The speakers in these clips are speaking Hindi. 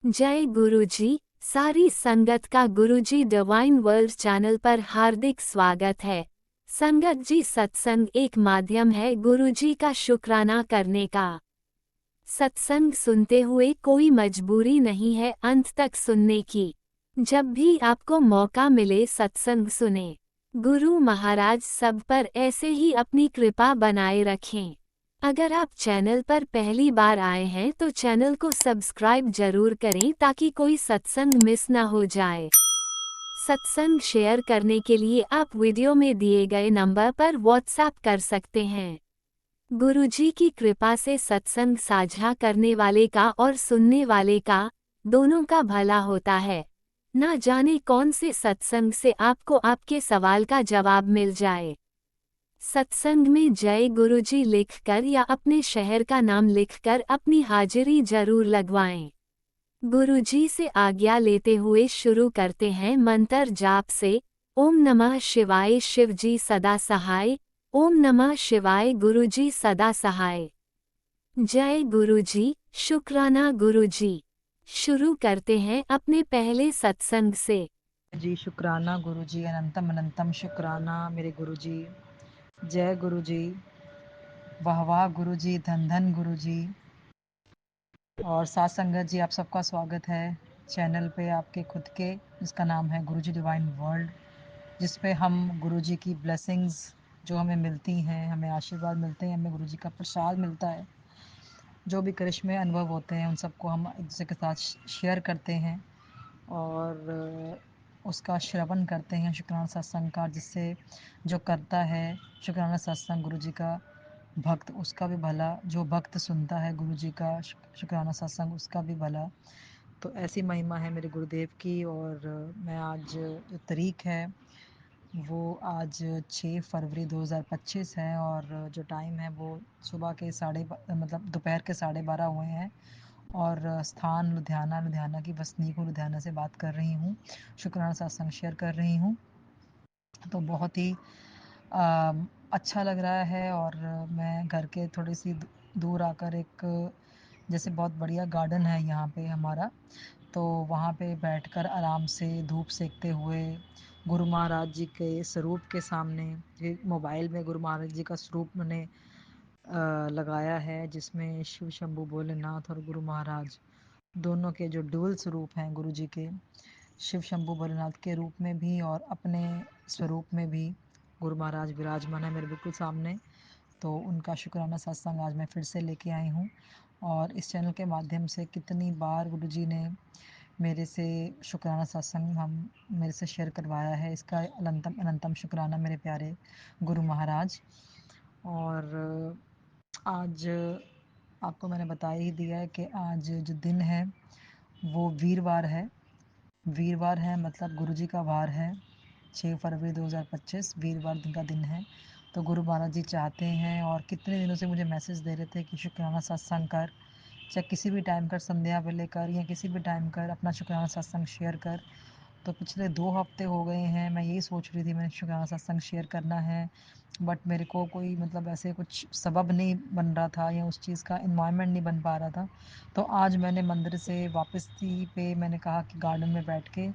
जय गुरुजी। सारी संगत का गुरुजी डिवाइन वर्ल्ड चैनल पर हार्दिक स्वागत है। संगत जी, सत्संग एक माध्यम है गुरुजी का शुक्राना करने का। सत्संग सुनते हुए कोई मजबूरी नहीं है अंत तक सुनने की। जब भी आपको मौका मिले सत्संग सुने। गुरु महाराज सब पर ऐसे ही अपनी कृपा बनाए रखें। अगर आप चैनल पर पहली बार आए हैं तो चैनल को सब्सक्राइब जरूर करें ताकि कोई सत्संग मिस ना हो जाए। सत्संग शेयर करने के लिए आप वीडियो में दिए गए नंबर पर व्हाट्सएप कर सकते हैं। गुरुजी की कृपा से सत्संग साझा करने वाले का और सुनने वाले का, दोनों का भला होता है। ना जाने कौन से सत्संग से आपको आपके सवाल का जवाब मिल जाए। सत्संग में जय गुरुजी लिखकर या अपने शहर का नाम लिखकर अपनी हाजिरी जरूर लगवाएं। गुरुजी से आज्ञा लेते हुए शुरू करते हैं मंत्र जाप से। ओम नमः शिवाय शिवजी सदा सहाय। ओम नमः शिवाय गुरुजी सदा सहाय। जय गुरुजी, शुक्राना गुरुजी। शुरू करते हैं अपने पहले सत्संग से। जी शुक्राना गुरुजी, अनंतम अनंतम शुक्राना मेरे गुरुजी। जय गुरुजी, वाह वाह गुरुजी, धन धन गुरुजी। और साथ संगत जी, आप सबका स्वागत है चैनल पे आपके खुद के, जिसका नाम है गुरुजी डिवाइन वर्ल्ड, जिस पे हम गुरुजी की ब्लेसिंग्स जो हमें मिलती हैं, हमें आशीर्वाद मिलते हैं, हमें गुरुजी का प्रसाद मिलता है, जो भी करिश्मे अनुभव होते हैं उन सबको हम एक दूसरे के साथ शेयर करते हैं और उसका श्रवण करते हैं शुक्राना सत्संग का, जिससे जो करता है शुक्राना सत्संग गुरु जी का भक्त, उसका भी भला। जो भक्त सुनता है गुरु जी का शुक्राना सत्संग, उसका भी भला। तो ऐसी महिमा है मेरे गुरुदेव की। और मैं आज जो तारीख है वो आज 6 फरवरी 2025 है और जो टाइम है वो सुबह के मतलब दोपहर के 12:30 हुए हैं। और स्थान लुधियाना, लुधियाना की वसनीक हूँ, लुधियाना से बात कर रही हूँ, शुक्राना सत्संग शेयर कर रही हूँ। तो बहुत ही अच्छा लग रहा है। और मैं घर के थोड़ी सी दूर आकर एक, जैसे बहुत बढ़िया गार्डन है यहाँ पे हमारा, तो वहाँ पे बैठकर आराम से धूप सेकते हुए गुरु महाराज जी के स्वरूप के सामने, मोबाइल में गुरु महाराज जी का स्वरूप मैंने लगाया है, जिसमें शिव शंभू भोलेनाथ और गुरु महाराज दोनों के जो डुअल स्वरूप हैं गुरु जी के, शिव शंभू भोलेनाथ के रूप में भी और अपने स्वरूप में भी गुरु महाराज विराजमान है मेरे बिल्कुल सामने। तो उनका शुक्राना सत्संग आज मैं फिर से लेके आई हूँ। और इस चैनल के माध्यम से कितनी बार गुरु जी ने मेरे से शुक्राना सत्संग हम मेरे से शेयर करवाया है, इसका अनंतम अनंतम शुक्राना मेरे प्यारे गुरु महाराज। और आज आपको मैंने बता ही दिया है कि आज जो दिन है वो वीरवार है। वीरवार है मतलब गुरु जी का वार है। 6 फरवरी 2025 वीरवार दिन का दिन है। तो गुरु महाराज जी चाहते हैं और कितने दिनों से मुझे मैसेज दे रहे थे कि शुक्राना सत्संग कर, चाहे किसी भी टाइम कर, संध्या वेले कर या किसी भी टाइम कर, अपना शुक्राना सत्संग शेयर कर। तो पिछले 2 हफ्ते हो गए हैं मैं यही सोच रही थी मैंने शुक्राना सत्संग शेयर करना है, बट मेरे को कोई मतलब ऐसे कुछ सबब नहीं बन रहा था या उस चीज़ का इन्वायरमेंट नहीं बन पा रहा था। तो आज मैंने मंदिर से वापस थी पे मैंने कहा कि गार्डन में बैठ के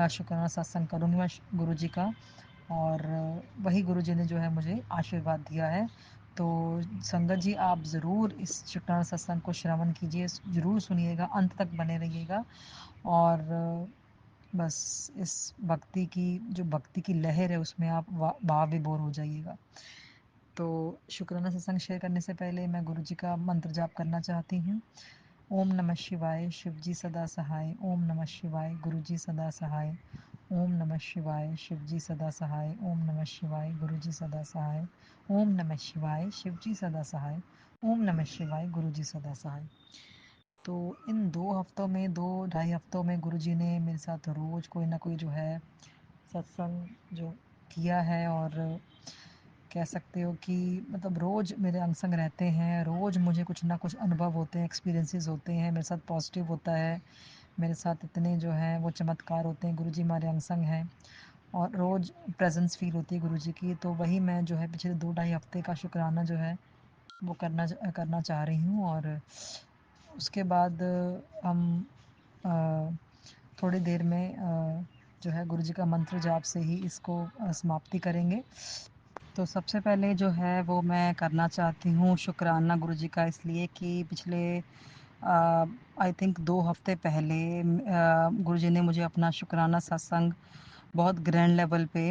शुक्राना सत्संग करूँगी मैं गुरु जी का। और वही गुरु जी ने जो है मुझे आशीर्वाद दिया है। तो संगत जी, आप ज़रूर इस शुक्राना सत्संग को श्रवण कीजिए, ज़रूर सुनिएगा, अंत तक बने रहिएगा। और बस इस भक्ति की लहर है उसमें आप भाव विभोर हो जाइएगा। तो शुक्राना सत्संग शेयर करने से पहले मैं गुरु जी का मंत्र जाप करना चाहती हूँ। ओम नमः शिवाय शिव जी सदा सहाय। ओम नमः शिवाय गुरु जी सदा सहाय। ओम नमः शिवाय शिव जी सदा सहाय। ओम नमः शिवाय गुरु जी सदा सहाय। ओम नमः शिवाय शिव जी सदा सहाय। ओम नमः शिवाय गुरु जी सदा सहाय। तो इन 2 हफ्तों में, 2 ढाई हफ्तों में गुरु जी ने मेरे साथ रोज़ कोई ना कोई जो है सत्संग जो किया है। और कह सकते हो कि मतलब रोज़ मेरे अंग संग रहते हैं, रोज़ मुझे कुछ ना कुछ अनुभव होते हैं, एक्सपीरियंसेस होते हैं, मेरे साथ पॉजिटिव होता है, मेरे साथ इतने जो हैं वो चमत्कार होते हैं। गुरु जी हमारे अंग संग हैं और रोज़ प्रेजेंस फील होती है गुरु जी की। तो वही मैं जो है पिछले 2 ढाई हफ्ते का शुक्राना जो है वो करना चाह रही हूँ। और उसके बाद हम थोड़ी देर में जो है गुरुजी का मंत्र जाप से ही इसको समाप्ति करेंगे। तो सबसे पहले जो है वो मैं करना चाहती हूँ शुक्राना गुरुजी का, इसलिए कि पिछले आई थिंक 2 हफ़्ते पहले गुरुजी ने मुझे अपना शुक्राना सत्संग बहुत ग्रैंड लेवल पे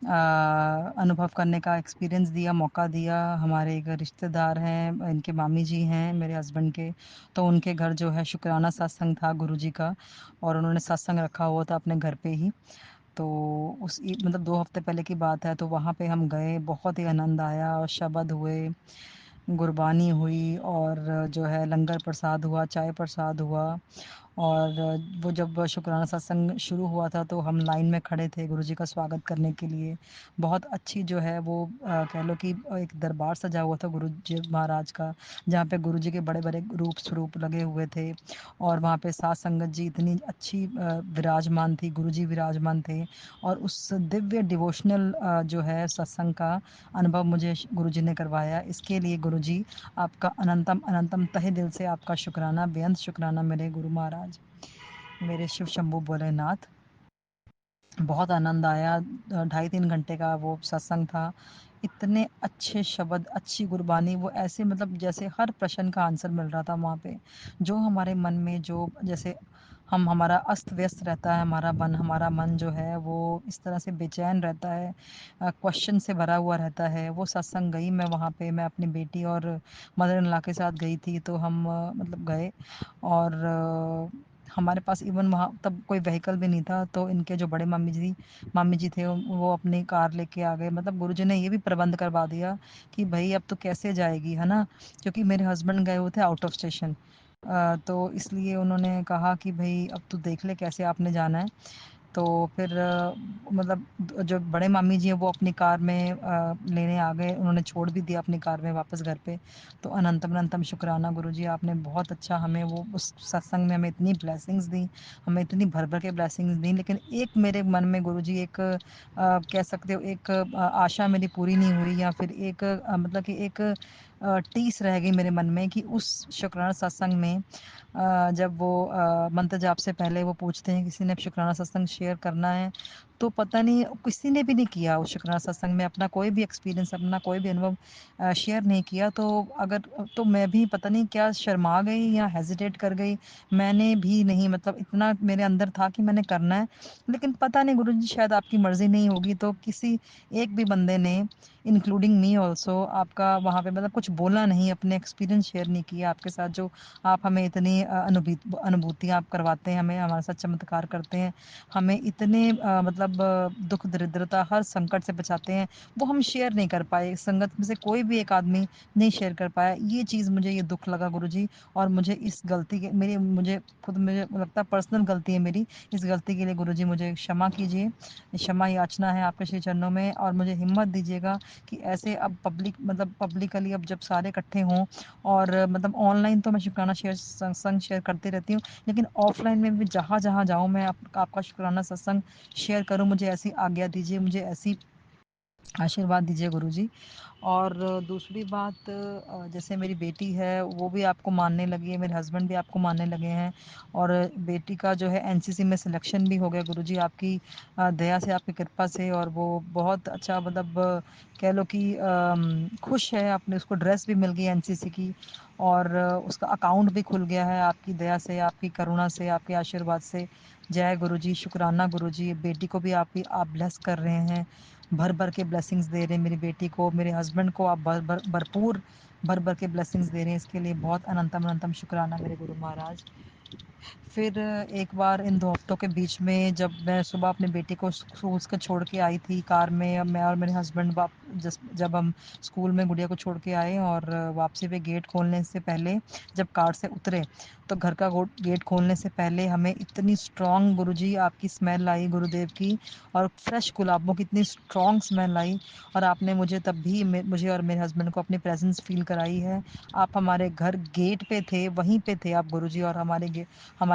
अनुभव करने का एक्सपीरियंस दिया, मौका दिया। हमारे एक रिश्तेदार हैं, इनके मामी जी हैं मेरे हस्बैंड के, तो उनके घर जो है शुक्राना सत्संग था गुरुजी का, और उन्होंने सत्संग रखा हुआ था अपने घर पे ही। तो मतलब 2 हफ़्ते पहले की बात है, तो वहाँ पे हम गए, बहुत ही आनंद आया और शबद हुए, गुरबानी हुई और जो है लंगर प्रसाद हुआ, चाय प्रसाद हुआ। और वो जब शुक्राना सत्संग शुरू हुआ था तो हम लाइन में खड़े थे गुरुजी का स्वागत करने के लिए। बहुत अच्छी जो है वो कह लो कि एक दरबार सजा हुआ था गुरुजी महाराज का, जहाँ पे गुरुजी के बड़े-बड़े रूप स्वरूप लगे हुए थे, और वहाँ पे साध संगत जी इतनी अच्छी विराजमान थी, गुरुजी विराजमान थे। और उस दिव्य डिवोशनल जो है सत्संग का अनुभव मुझे गुरुजी ने करवाया। इसके लिए गुरुजी आपका अनंतम अनंतम तहे दिल से आपका शुक्राना, बेअंत शुक्राना मेरे गुरु महाराज, मेरे शिव शंभू भोलेनाथ। बहुत आनंद आया। 2.5-3 घंटे का वो सत्संग था। इतने अच्छे शब्द, अच्छी गुरबानी, वो ऐसे मतलब जैसे हर प्रश्न का आंसर मिल रहा था वहाँ पे। जो हमारे मन में जो जैसे हमारा अस्त-व्यस्त रहता है हमारा मन जो है वो इस तरह से बेचैन रहता है, क्वेश्चन से भरा हुआ रहता है। वो सत्संग गई मैं वहाँ पे, मैं अपनी बेटी और मदर इन लॉ के साथ गई थी, तो हम मतलब गए, और हमारे पास इवन वहाँ तब कोई व्हीकल भी नहीं था, तो इनके जो बड़े मामी जी थे वो अपनी कार लेके आ गए। मतलब गुरुजी ने ये भी प्रबंध करवा दिया कि भई अब तो कैसे जाएगी, है ना? क्योंकि मेरे हस्बैंड गए हुए थे आउट ऑफ स्टेशन। तो इसलिए उन्होंने कहा कि भई अब तू देख ले कैसे आपने जाना है। तो फिर मतलब जो बड़े मामी जी हैं वो अपनी कार में लेने आ गए, उन्होंने छोड़ भी दिया अपनी कार में वापस घर पे। तो अनंतम अनंतम शुक्राना गुरुजी, आपने बहुत अच्छा हमें वो उस सत्संग में हमें इतनी ब्लेसिंग्स दी, हमें इतनी भर-भर के ब्लेसिंग्स दी। लेकिन एक मेरे मन में गुरुजी एक कह सकते हो एक आशा मेरी पूरी नहीं हुई, या फिर एक मतलब कि एक टीस रह गई मेरे मन में कि उस शुक्राना सत्संग में जब वो मंत्र जाप से पहले वो पूछते हैं किसी ने शुक्राना सत्संग शेयर करना है, तो पता नहीं किसी ने भी नहीं किया उस शुक्राना सत्संग में, अपना कोई भी एक्सपीरियंस, अपना कोई भी अनुभव शेयर नहीं किया। तो अगर तो मैं भी पता नहीं क्या शर्मा गई या हेजिटेट कर गई, मैंने भी नहीं, मतलब इतना मेरे अंदर था कि मैंने करना है, लेकिन पता नहीं गुरुजी शायद आपकी मर्ज़ी नहीं होगी, तो किसी एक भी बंदे ने इंक्लूडिंग मी ऑल्सो आपका वहाँ पे मतलब कुछ बोला नहीं, अपने एक्सपीरियंस शेयर नहीं किया आपके साथ, जो आप हमें इतनी अनुभूतियाँ आप करवाते हैं, हमें हमारे साथ चमत्कार करते हैं, हमें इतने मतलब दुख दरिद्रता हर संकट से बचाते हैं, वो हम शेयर नहीं कर पाए। संगत में से कोई भी एक आदमी नहीं शेयर कर पाया। ये चीज़ मुझे ये दुख लगा गुरुजी, और मुझे इस गलती के मेरी मुझे खुद मुझे लगता है पर्सनल गलती है मेरी। इस गलती के लिए गुरुजी मुझे क्षमा कीजिए। क्षमा याचना है आपके श्री चरणों में, और मुझे हिम्मत दीजिएगा कि ऐसे अब पब्लिकली अब जब सारे इकट्ठे हों, और मतलब ऑनलाइन तो मैं शुक्राना सत्संग शेयर करती रहती हूँ, लेकिन ऑफलाइन में भी जहाँ-जहाँ जाऊँ मैं आपका शुक्राना सत्संग शेयर करूँ, मुझे ऐसी आज्ञा दीजिए, मुझे ऐसी आशीर्वाद दीजिए गुरुजी। और दूसरी बात जैसे मेरी बेटी है वो भी आपको मानने लगी है, मेरे हस्बैंड भी आपको मानने लगे हैं, और बेटी का जो है एनसीसी में सिलेक्शन भी हो गया गुरुजी आपकी दया से, आपकी कृपा से, और वो बहुत अच्छा मतलब कह लो कि खुश है, अपने उसको ड्रेस भी मिल गई एनसीसी की, और उसका अकाउंट भी खुल गया है आपकी दया से, आपकी करुणा से, आपके आशीर्वाद से। जय गुरुजी, शुक्राना गुरुजी, बेटी को भी आप ब्लेस कर रहे हैं, भर-भर के ब्लेसिंग्स दे रहे हैं मेरी बेटी को, मेरे हस्बैंड को आप भरपूर भर-भर के ब्लेसिंग्स दे रहे हैं, इसके लिए बहुत अनंतम अनंतम शुक्राना मेरे गुरु महाराज। फिर एक बार इन 2 हफ्तों के बीच में जब मैं सुबह अपनी बेटी को स्कूल से छोड़ के आई थी कार में, अब मैं और मेरे हस्बैंड जब हम स्कूल में गुड़िया को छोड़ के आए, और वापसी पे गेट खोलने से पहले जब कार से उतरे, तो घर का गेट खोलने से पहले हमें इतनी स्ट्रॉन्ग गुरुजी आपकी स्मेल आई गुरुदेव की, और फ्रेश गुलाबों की इतनी स्ट्रॉन्ग स्मेल आई, और आपने मुझे तब भी मुझे और मेरे हस्बैंड को अपनी प्रेजेंस फील कराई है। आप हमारे घर गेट पे थे, वहीं पे थे आप गुरुजी, और हमारे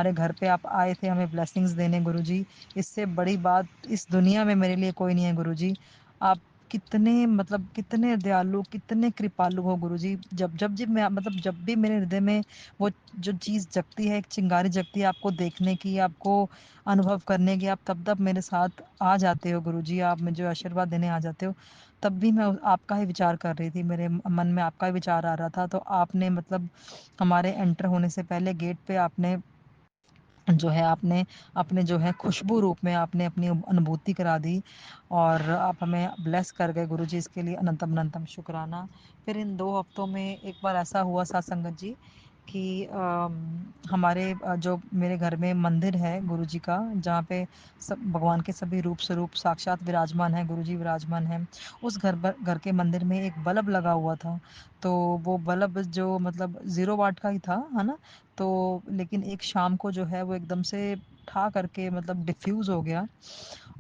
घर पे आप आए थे हमें ब्लेसिंग्स देने गुरुजी। इससे बड़ी बात इस दुनिया में मेरे लिए कोई नहीं है गुरुजी। आप कितने मतलब कितने दयालु, कितने कृपालु हो गुरुजी। जब मैं मतलब जब भी मेरे हृदय में वो जो चीज़ जगती है, एक चिंगारी जगती है आपको देखने की, आपको अनुभव करने की, आप तब-तब मेरे साथ आ जाते हो गुरुजी, आप मुझे आशीर्वाद देने आ जाते हो। तब भी मैं आपका ही विचार कर रही थी, मेरे मन में आपका ही विचार आ रहा था, तो आपने मतलब हमारे एंटर होने से पहले गेट पे आपने जो है आपने अपने जो है खुशबू रूप में आपने अपनी अनुभूति करा दी और आप हमें ब्लेस कर गए गुरुजी, इसके लिए अनंतम अनंतम शुक्राना। फिर इन 2 हफ्तों में एक बार ऐसा हुआ साथ संगत जी कि हमारे जो मेरे घर में मंदिर है गुरुजी का, जहाँ पे सब भगवान के सभी रूप स्वरूप साक्षात विराजमान है, गुरुजी विराजमान है। उस घर के मंदिर में एक बल्ब लगा हुआ था, तो वो बल्ब जो मतलब 0 वाट का ही था, है ना? तो लेकिन एक शाम को जो है वो एकदम से ठा करके मतलब डिफ्यूज़ हो गया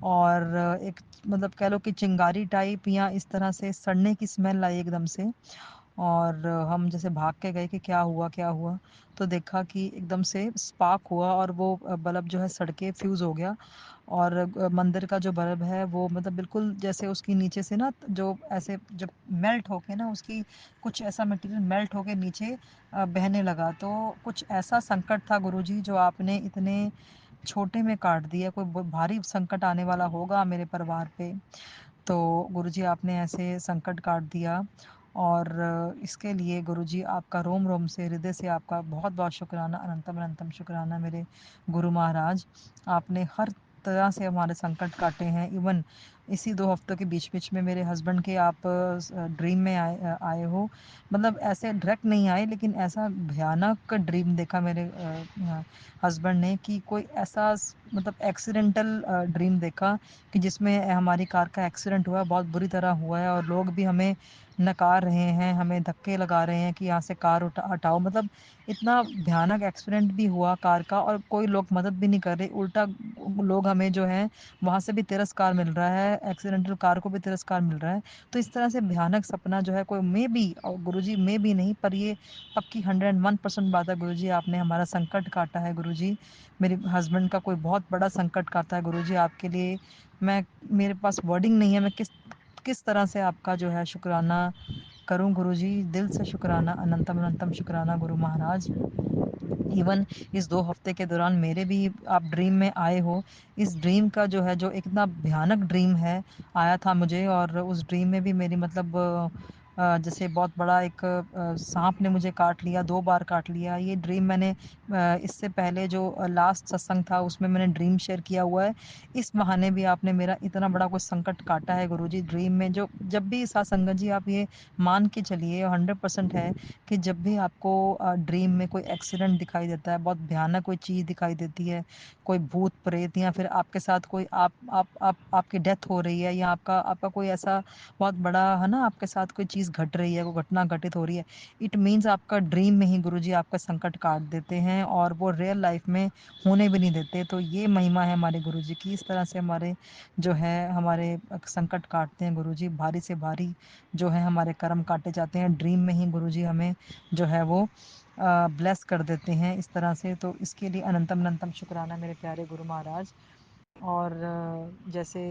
और एक मतलब कह लो कि चिंगारी टाइप या इस तरह से सड़ने की स्मेल आई एकदम से। और हम जैसे भाग के गए कि क्या हुआ क्या हुआ, तो देखा कि एकदम से स्पार्क हुआ और वो बल्ब जो है सड़ के फ्यूज़ हो गया। और मंदिर का जो बल्ब है वो मतलब बिल्कुल जैसे उसकी नीचे से ना जो ऐसे जब मेल्ट होके ना उसकी कुछ ऐसा मटेरियल मेल्ट होके नीचे बहने लगा। तो कुछ ऐसा संकट था गुरुजी जो आपने इतने छोटे में काट दिया, कोई भारी संकट आने वाला होगा मेरे परिवार पे, तो गुरुजी आपने ऐसे संकट काट दिया। और इसके लिए गुरुजी आपका रोम रोम से हृदय से आपका बहुत बहुत शुक्राना, अनंतम अनंतम शुक्राना मेरे गुरु महाराज। आपने हर तरह से हमारे संकट काटे हैं। इवन इसी 2 हफ्तों के बीच बीच में मेरे हस्बैंड के आप ड्रीम में आए हो, मतलब ऐसे डायरेक्ट नहीं आए लेकिन ऐसा भयानक ड्रीम देखा मेरे हस्बैंड ने कि कोई ऐसा मतलब एक्सीडेंटल ड्रीम देखा कि जिसमें हमारी कार का एक्सीडेंट हुआ है, बहुत बुरी तरह हुआ है और लोग भी हमें नकार रहे हैं, हमें धक्के लगा रहे हैं कि यहाँ से कार हटाओ। मतलब इतना भयानक एक्सीडेंट भी हुआ कार का और कोई लोग मदद भी नहीं कर रहे, उल्टा लोग हमें जो है वहाँ से भी तिरस्कार मिल रहा है, एक्सीडेंटल कार को भी तिरस्कार मिल रहा है। तो इस तरह से भयानक सपना जो है कोई मे बी, और गुरुजी मे बी नहीं पर ये पक्की 101% बात है गुरुजी, आपने हमारा संकट काटा है गुरुजी। मेरे हस्बैंड का कोई बहुत बड़ा संकट काटा है गुरुजी आपके लिए। मैं मेरे पास वर्डिंग नहीं है, मैं किस किस तरह से आपका जो है शुक्राना करूं गुरुजी, दिल से शुक्राना, अनंतम अनंतम शुक्राना गुरु महाराज। इवन इस 2 हफ्ते के दौरान मेरे भी आप ड्रीम में आए हो। इस ड्रीम का जो है जो इतना भयानक ड्रीम है आया था मुझे, और उस ड्रीम में भी मेरी मतलब जैसे बहुत बड़ा एक सांप ने मुझे काट लिया, 2 बार काट लिया। ये ड्रीम मैंने इससे पहले जो लास्ट सत्संग था उसमें मैंने ड्रीम शेयर किया हुआ है। इस बहाने भी आपने मेरा इतना बड़ा कोई संकट काटा है गुरुजी ड्रीम में। जो जब भी साथ संगत जी आप ये मान के चलिए 100% है कि जब भी आपको ड्रीम में कोई एक्सीडेंट दिखाई देता है, बहुत भयानक कोई चीज़ दिखाई देती है, कोई भूत प्रेत या फिर आपके साथ कोई आप आपकी डेथ हो रही है या आपका आपका कोई ऐसा बहुत बड़ा है ना, आपके साथ कोई चीज़ घट रही है, कोई घटना घटित हो रही है, इट मीन्स आपका ड्रीम में ही गुरुजी आपका संकट काट देते हैं और वो रियल लाइफ में होने भी नहीं देते। तो ये महिमा है हमारे गुरुजी की, इस तरह से हमारे जो है हमारे संकट काटते हैं गुरुजी, भारी से भारी जो है हमारे कर्म काटे जाते हैं ड्रीम में ही गुरुजी, हमें जो है वो ब्लेस कर देते हैं इस तरह से। तो इसके लिए अनंतम अनंतम शुक्राना मेरे प्यारे गुरु महाराज। और जैसे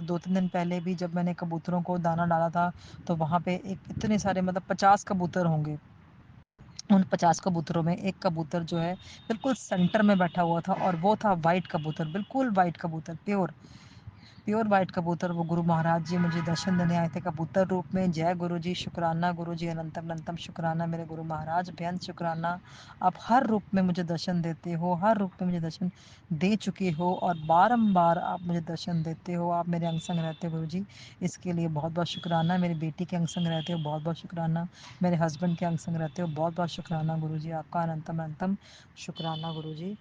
2-3 दिन पहले भी जब मैंने कबूतरों को दाना डाला था, तो वहाँ पे एक इतने सारे मतलब 50 कबूतर होंगे। उन 50 कबूतरों में एक कबूतर जो है बिल्कुल सेंटर में बैठा हुआ था और वो था वाइट कबूतर, बिल्कुल वाइट कबूतर, प्योर प्योर वाइट कबूतर। वो गुरु महाराज जी मुझे दर्शन देने आए थे कबूतर रूप में। जय गुरु जी, शुक्राना गुरु जी, अनंतम अनंतम शुक्राना मेरे गुरु महाराज, बेअंत शुक्राना। आप हर रूप में मुझे दर्शन देते हो, हर रूप में मुझे दर्शन दे चुके हो और बारंबार आप मुझे दर्शन देते हो, आप मेरे अंग संग रहते हो गुरु जी, इसके लिए बहुत बहुत शुक्राना। मेरी बेटी के अंग संग रहते हो, बहुत बहुत शुक्राना। मेरे हस्बैंड के अंग संग रहते हो, बहुत बहुत शुक्राना गुरु जी, आपका अनंतम अनंतम शुक्राना गुरु जी।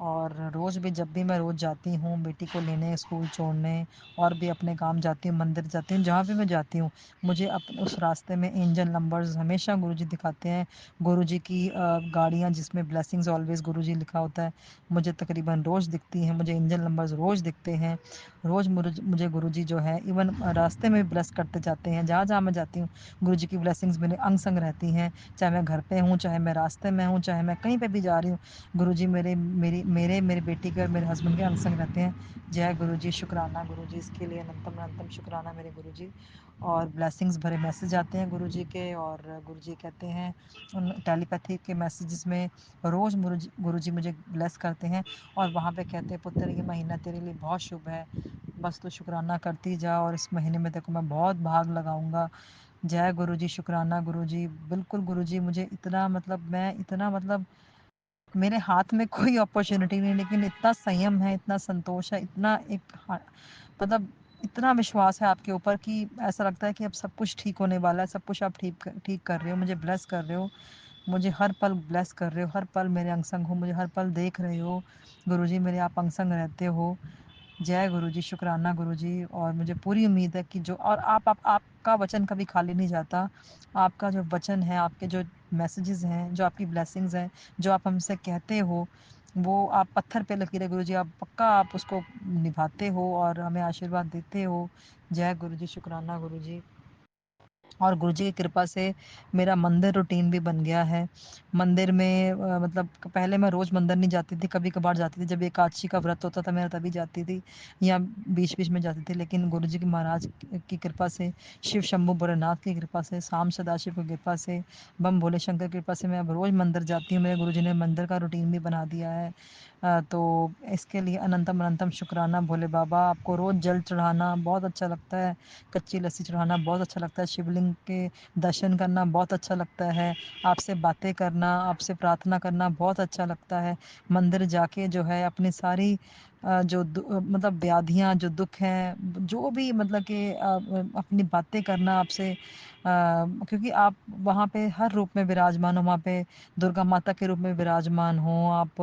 और रोज़ भी जब भी मैं रोज़ जाती हूँ बेटी को लेने, स्कूल छोड़ने, और भी अपने काम जाती हूँ, मंदिर जाती हूँ, जहाँ भी मैं जाती हूँ, मुझे उस रास्ते में एंजल नंबर्स हमेशा गुरुजी दिखाते हैं। गुरुजी की गाड़ियाँ जिसमें ब्लेसिंग्स ऑलवेज गुरुजी लिखा होता है, मुझे तकरीबन रोज़ दिखती हैं, मुझे एंजल नंबर्स रोज़ दिखते हैं। रोज़ मुझे गुरुजी जो है इवन रास्ते में भी ब्लेस करते जाते हैं, जहाँ जहाँ मैं जाती हूँ गुरुजी की ब्लेसिंग्स मेरे अंग संग रहती हैं। चाहे मैं घर पे हूँ, चाहे मैं रास्ते में हूँ, चाहे मैं कहीं पे भी जा रही हूँ, गुरुजी मेरे मेरी मेरे मेरी बेटी के और मेरे हस्बैंड के अंग संग रहते हैं। जय गुरु जी, शुक्राना गुरु जी, इसके लिए अनंतम अनंतम शुक्राना मेरे गुरु जी। और ब्लेसिंग्स भरे मैसेज आते हैं गुरु जी के, और गुरु जी कहते हैं उन टेलीपैथी के मैसेजेस में रोज़ गुरु जी मुझे ब्लेस करते हैं, और वहाँ पे कहते हैं पुत्र ये महीना तेरे लिए बहुत शुभ है, बस तू शुक्राना करती जा और इस महीने में देखो मैं बहुत भाग लगाऊंगा। जय गुरु जी, शुक्राना गुरु जी। बिल्कुल गुरु जी, मुझे इतना मतलब मैं इतना मतलब मेरे हाथ में कोई अपॉर्चुनिटी नहीं, लेकिन इतना संयम है, इतना संतोष है, इतना एक मतलब इतना विश्वास है आपके ऊपर कि ऐसा लगता है कि अब सब कुछ ठीक होने वाला है, सब कुछ आप ठीक कर रहे हो, मुझे ब्लेस कर रहे हो, मुझे हर पल ब्लेस कर रहे हो, हर पल मेरे अंग संग हो, मुझे हर पल देख रहे हो गुरु जी, मेरे आप अंग संग रहते हो। जय गुरु जी, शुक्राना गुरु जी। और मुझे पूरी उम्मीद है कि जो और आपका वचन कभी खाली नहीं जाता। आपका जो वचन है, आपके जो मैसेजेस हैं, जो आपकी ब्लेसिंग्स हैं, जो आप हमसे कहते हो, वो आप पत्थर पे लकीरें गुरु जी, आप पक्का आप उसको निभाते हो और हमें आशीर्वाद देते हो। जय गुरु जी, शुक्राना गुरु जी। और गुरु जी की कृपा से मेरा मंदिर रूटीन भी बन गया है। मंदिर में मतलब पहले मैं रोज़ मंदिर नहीं जाती थी, कभी-कभार जाती थी, जब एकादशी का व्रत होता था मेरा तभी जाती थी, या बीच-बीच में जाती थी। लेकिन गुरु जी की महाराज की कृपा से, शिव शंभू भोलेनाथ की कृपा से, शाम सदाशिव की कृपा से, बम भोले शंकर की कृपा से मैं अब रोज़ मंदिर जाती हूँ। मेरे गुरु जी ने मंदिर का रूटीन भी बना दिया है। तो इसके लिए अनंतम अनंतम शुक्राना भोले बाबा। आपको रोज़ जल चढ़ाना बहुत अच्छा लगता है, कच्ची लस्सी चढ़ाना बहुत अच्छा लगता है, शिवलिंग के दर्शन करना बहुत अच्छा लगता है, आपसे बातें करना, आपसे प्रार्थना करना बहुत अच्छा लगता है। मंदिर जाके जो है अपनी सारी मतलब व्याधियाँ, जो दुख हैं, जो भी मतलब कि अपनी बातें करना आपसे, क्योंकि आप वहाँ पे हर रूप में विराजमान हो, वहाँ पे दुर्गा माता के रूप में विराजमान हो आप,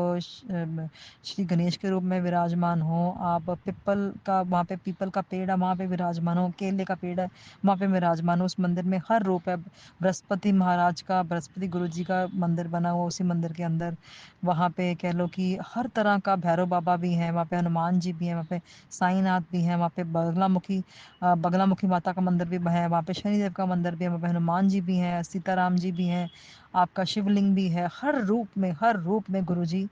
श्री गणेश के रूप में विराजमान हो आप, पिपल का वहाँ पे पीपल का पेड़ है वहाँ पे विराजमान हो, केले का पेड़ है वहाँ पे विराजमान हो। उस मंदिर में हर रूप है, बृहस्पति महाराज का, बृहस्पति गुरु जी का मंदिर बना हुआ उसी मंदिर के अंदर। वहाँ पे कह लो कि हर तरह का, भैरव बाबा भी हैं वहाँ पे, हनुमान जी भी हैं वहाँ पे, साईनाथ भी हैं वहाँ पे, बगलामुखी माता का मंदिर भी है वहाँ पे, शनिदेव का मंदिर भी है वहाँ पे, हनुमान जी भी हैं, सीताराम जी भी हैं, आपका शिवलिंग भी है, हर रूप में गुरु जी,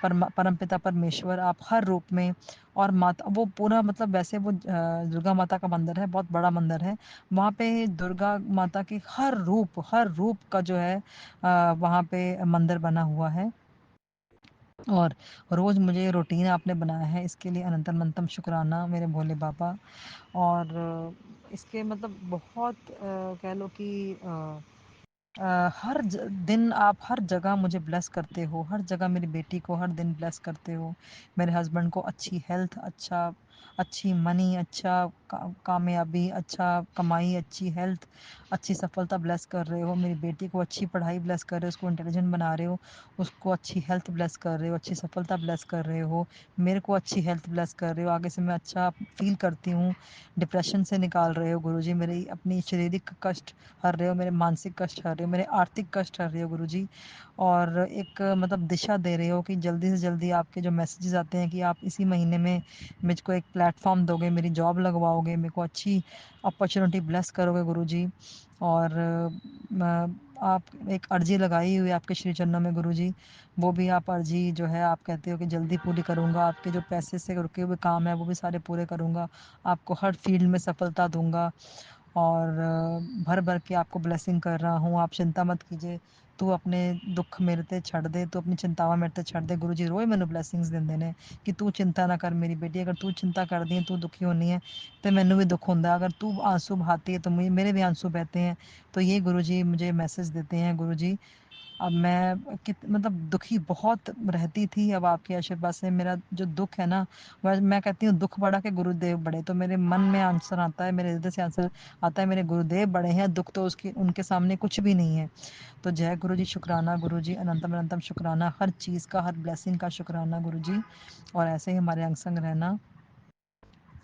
परमपिता परमेश्वर आप हर रूप में। और माता वो पूरा मतलब वैसे वो दुर्गा माता का मंदिर है, बहुत बड़ा मंदिर है। वहाँ पे दुर्गा माता के हर रूप का जो है वहाँ पे मंदिर बना हुआ है। और रोज़ मुझे रूटीन आपने बनाया है, इसके लिए अनंतम अनंतम शुक्राना मेरे भोले बाबा। और इसके मतलब बहुत कह लो कि हर दिन आप हर जगह मुझे ब्लेस करते हो, हर जगह मेरी बेटी को हर दिन ब्लेस करते हो, मेरे हस्बैंड को अच्छी हेल्थ, अच्छी मनी, अच्छा कामयाबी, अच्छा कमाई, अच्छी हेल्थ, अच्छी सफलता ब्लेस कर रहे हो। मेरी बेटी को अच्छी पढ़ाई ब्लेस कर रहे हो, उसको इंटेलिजेंट बना रहे हो, उसको अच्छी हेल्थ ब्लेस कर रहे हो, अच्छी सफलता ब्लेस कर रहे हो, मेरे को अच्छी हेल्थ ब्लेस कर रहे हो, आगे से मैं अच्छा फील करती हूँ, डिप्रेशन से निकाल रहे हो गुरुजी, मेरी अपनी शारीरिक कष्ट हर रहे हो, मेरे मानसिक कष्ट हर रहे हो, मेरे आर्थिक कष्ट हर रहे हो गुरुजी। और एक मतलब दिशा दे रहे हो कि जल्दी से जल्दी आपके जो मैसेजेस आते हैं कि आप इसी महीने में मुझको एक प्लेटफॉर्म दोगे, मेरी जॉब लगवाओगे, मेरे को अच्छी अपॉर्चुनिटी ब्लेस करोगे गुरुजी। और आप एक अर्जी लगाई हुई है आपके श्री चरणों में गुरुजी, वो भी आप अर्जी जो है आप कहते हो कि जल्दी पूरी करूँगा, आपके जो पैसे से रुके हुए काम है वो भी सारे पूरे करूँगा, आपको हर फील्ड में सफलता दूंगा, और भर भर के आपको ब्लेसिंग कर रहा हूँ, आप चिंता मत कीजिए। तू अपने दुख मेरे ते छड़ दे, तू अपनी चिंतावां मेरे ते छड़ दे गुरु जी, रोज़ मैंने ब्लेसिंग्स ਦਿੰਦੇ ਨੇ कि तू चिंता ना कर मेरी बेटी, अगर तू चिंता करदी है, तू दुखी होनी है तो मैनू भी दुख होंदा, अगर तू आंसू बहाती है तो मेरे भी आंसू बहते हैं। तो ये गुरु जी मुझे मैसेज देते हैं गुरु जी। अब मैं मतलब दुखी बहुत रहती थी, अब आपके आशीर्वाद से मेरा जो दुख है ना, मैं कहती हूँ दुख बढ़ा के गुरुदेव बढ़े, तो मेरे मन में आंसर आता है, मेरे हृदय से आंसर आता है, मेरे गुरुदेव बड़े हैं, दुख तो उसके उनके सामने कुछ भी नहीं है। तो जय गुरु जी, शुक्राना गुरु जी, अनंतम अनंतम शुक्राना, हर चीज़ का, हर ब्लेसिंग का शुक्राना गुरु जी। और ऐसे ही हमारे अंग संग रहना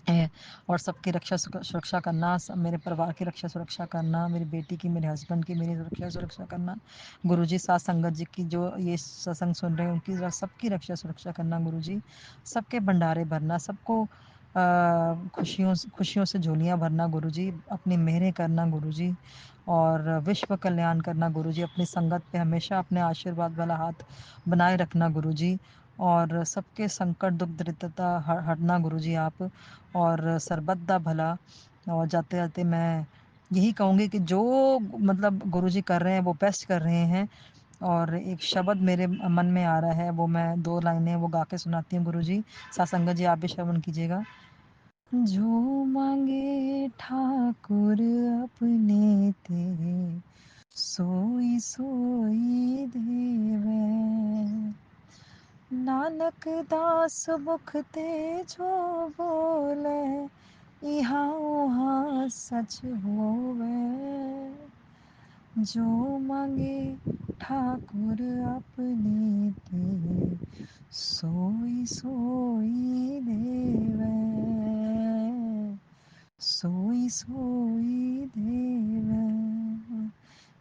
है, और सबकी रक्षा सुरक्षा करना, मेरे परिवार की रक्षा सुरक्षा करना, मेरी बेटी की, मेरे हस्बैंड की, मेरी रक्षा सुरक्षा करना गुरुजी। साथ संगत जी की जो ये सत्संग सुन रहे हैं उनकी सबकी रक्षा सुरक्षा करना गुरुजी। सबके भंडारे भरना, सबको खुशियों से झोलियाँ भरना गुरुजी, अपनी मेहरें करना गुरुजी, और विश्व कल्याण करना गुरुजी, अपनी संगत पे हमेशा अपने आशीर्वाद वाला हाथ बनाए रखना गुरुजी। और सबके संकट दुख दरिद्रता हरना गुरुजी आप, और सरबत दा भला। और जाते जाते मैं यही कहूँगी कि जो मतलब गुरुजी कर रहे हैं वो बेस्ट कर रहे हैं। और एक शब्द मेरे मन में आ रहा है, वो मैं 2 लाइनें वो गा के सुनाती हूँ गुरुजी। साथ संगत जी आप भी श्रवण कीजिएगा। जो मांगे ठाकुर अपने ते, सोई सोई देवै। नानक दास मुख ते जो बोले, इहाँ उहाँ सच होवे। जो मांगे ठाकुर अपने ते, सोई सोई देवै। सोई सोई देवै।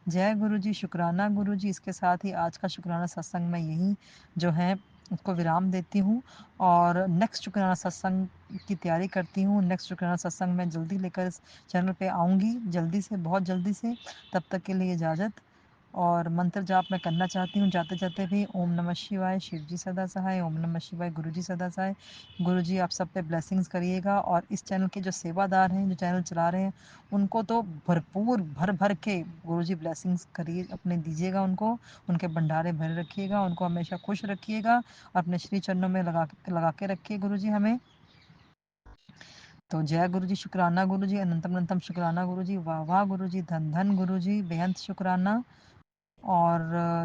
जय गुरु जी, शुक्राना गुरु जी। इसके साथ ही आज का शुक्राना सत्संग में यही जो है उसको विराम देती हूँ, और नेक्स्ट शुक्राना सत्संग की तैयारी करती हूँ। नेक्स्ट शुक्राना सत्संग मैं जल्दी लेकर इस चैनल पे आऊँगी, जल्दी से, बहुत जल्दी से। तब तक के लिए इजाज़त। और मंत्र जाप मैं करना चाहती हूँ जाते जाते भी। ओम नमः शिवाय, शिव जी सदा सहाय। ओम नमः शिवाय, गुरु जी सदा सहाय। गुरु जी आप सब पे ब्लेसिंग्स करिएगा, और इस चैनल के जो सेवादार हैं, जो चैनल चला रहे हैं, उनको तो भरपूर भर भर के गुरु जी ब्लेसिंग्स करिए, अपने दीजिएगा उनको, उनके भंडारे भरे रखिएगा, उनको हमेशा खुश रखिएगा, अपने श्री चरणों में लगा के रखिए गुरु जी हमें। तो जय गुरु जी, शुक्राना गुरु जी, अनंतम अनंतम शुक्राना गुरु जी, वाह वाह गुरु जी, धन धन गुरु जी, बेअंत शुक्राना। और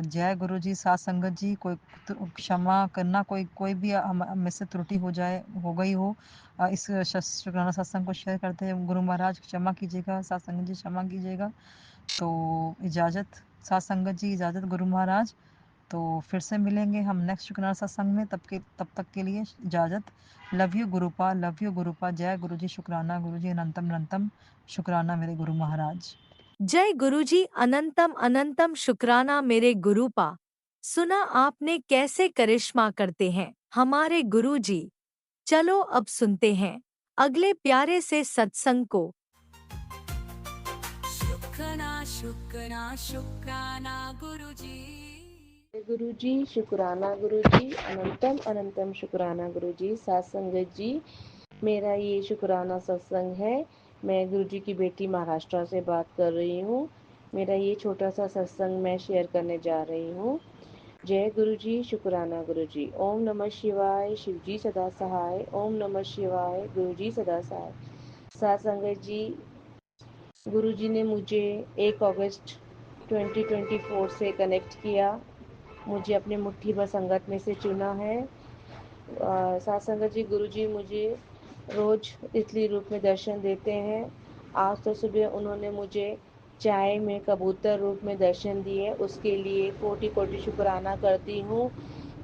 जय गुरु जी। साथ संगत जी, कोई क्षमा करना, कोई कोई भी हम में से त्रुटि हो गई हो इस शुक्राना सत्संग को शेयर करते हैं, गुरु महाराज क्षमा कीजिएगा, साथ संगत जी क्षमा कीजिएगा। तो इजाज़त साथ संगत जी, इजाज़त गुरु महाराज। तो फिर से मिलेंगे हम नेक्स्ट शुक्राना सत्संग में, तब तक के लिए इजाज़त। Love you Gurupa, love you Gurupa. जय गुरु जी, शुक्राना गुरु जी, अनंतम अनंतम शुक्राना मेरे गुरु महाराज। जय गुरुजी, अनंतम अनंतम शुक्राना मेरे गुरुपा। सुना आपने कैसे करिश्मा करते हैं हमारे गुरुजी। चलो अब सुनते हैं अगले प्यारे से सत्संग को। शुक्राना शुक्राना शुक्राना गुरुजी। गुरुजी, शुक्राना गुरुजी, अनंतम अनंतम शुक्राना गुरुजी। सत्संगत जी, मेरा ये शुक्राना सत्संग है। मैं गुरुजी की बेटी महाराष्ट्र से बात कर रही हूँ। मेरा ये छोटा सा सत्संग मैं शेयर करने जा रही हूँ। जय गुरुजी, शुक्राना गुरुजी। ओम नमः शिवाय, शिवजी सदा सहाय। ओम नमः शिवाय, गुरुजी सदा सहाय। सत्संगत जी, गुरुजी ने मुझे 1 अगस्त 2024 से कनेक्ट किया, मुझे अपने मुट्ठी भर संगत में से चुना है। साथ संगत जी, गुरुजी मुझे रोज तितली रूप में दर्शन देते हैं। आज तो सुबह उन्होंने मुझे चाय में कबूतर रूप में दर्शन दिए, उसके लिए कोटि कोटि शुक्राना करती हूँ।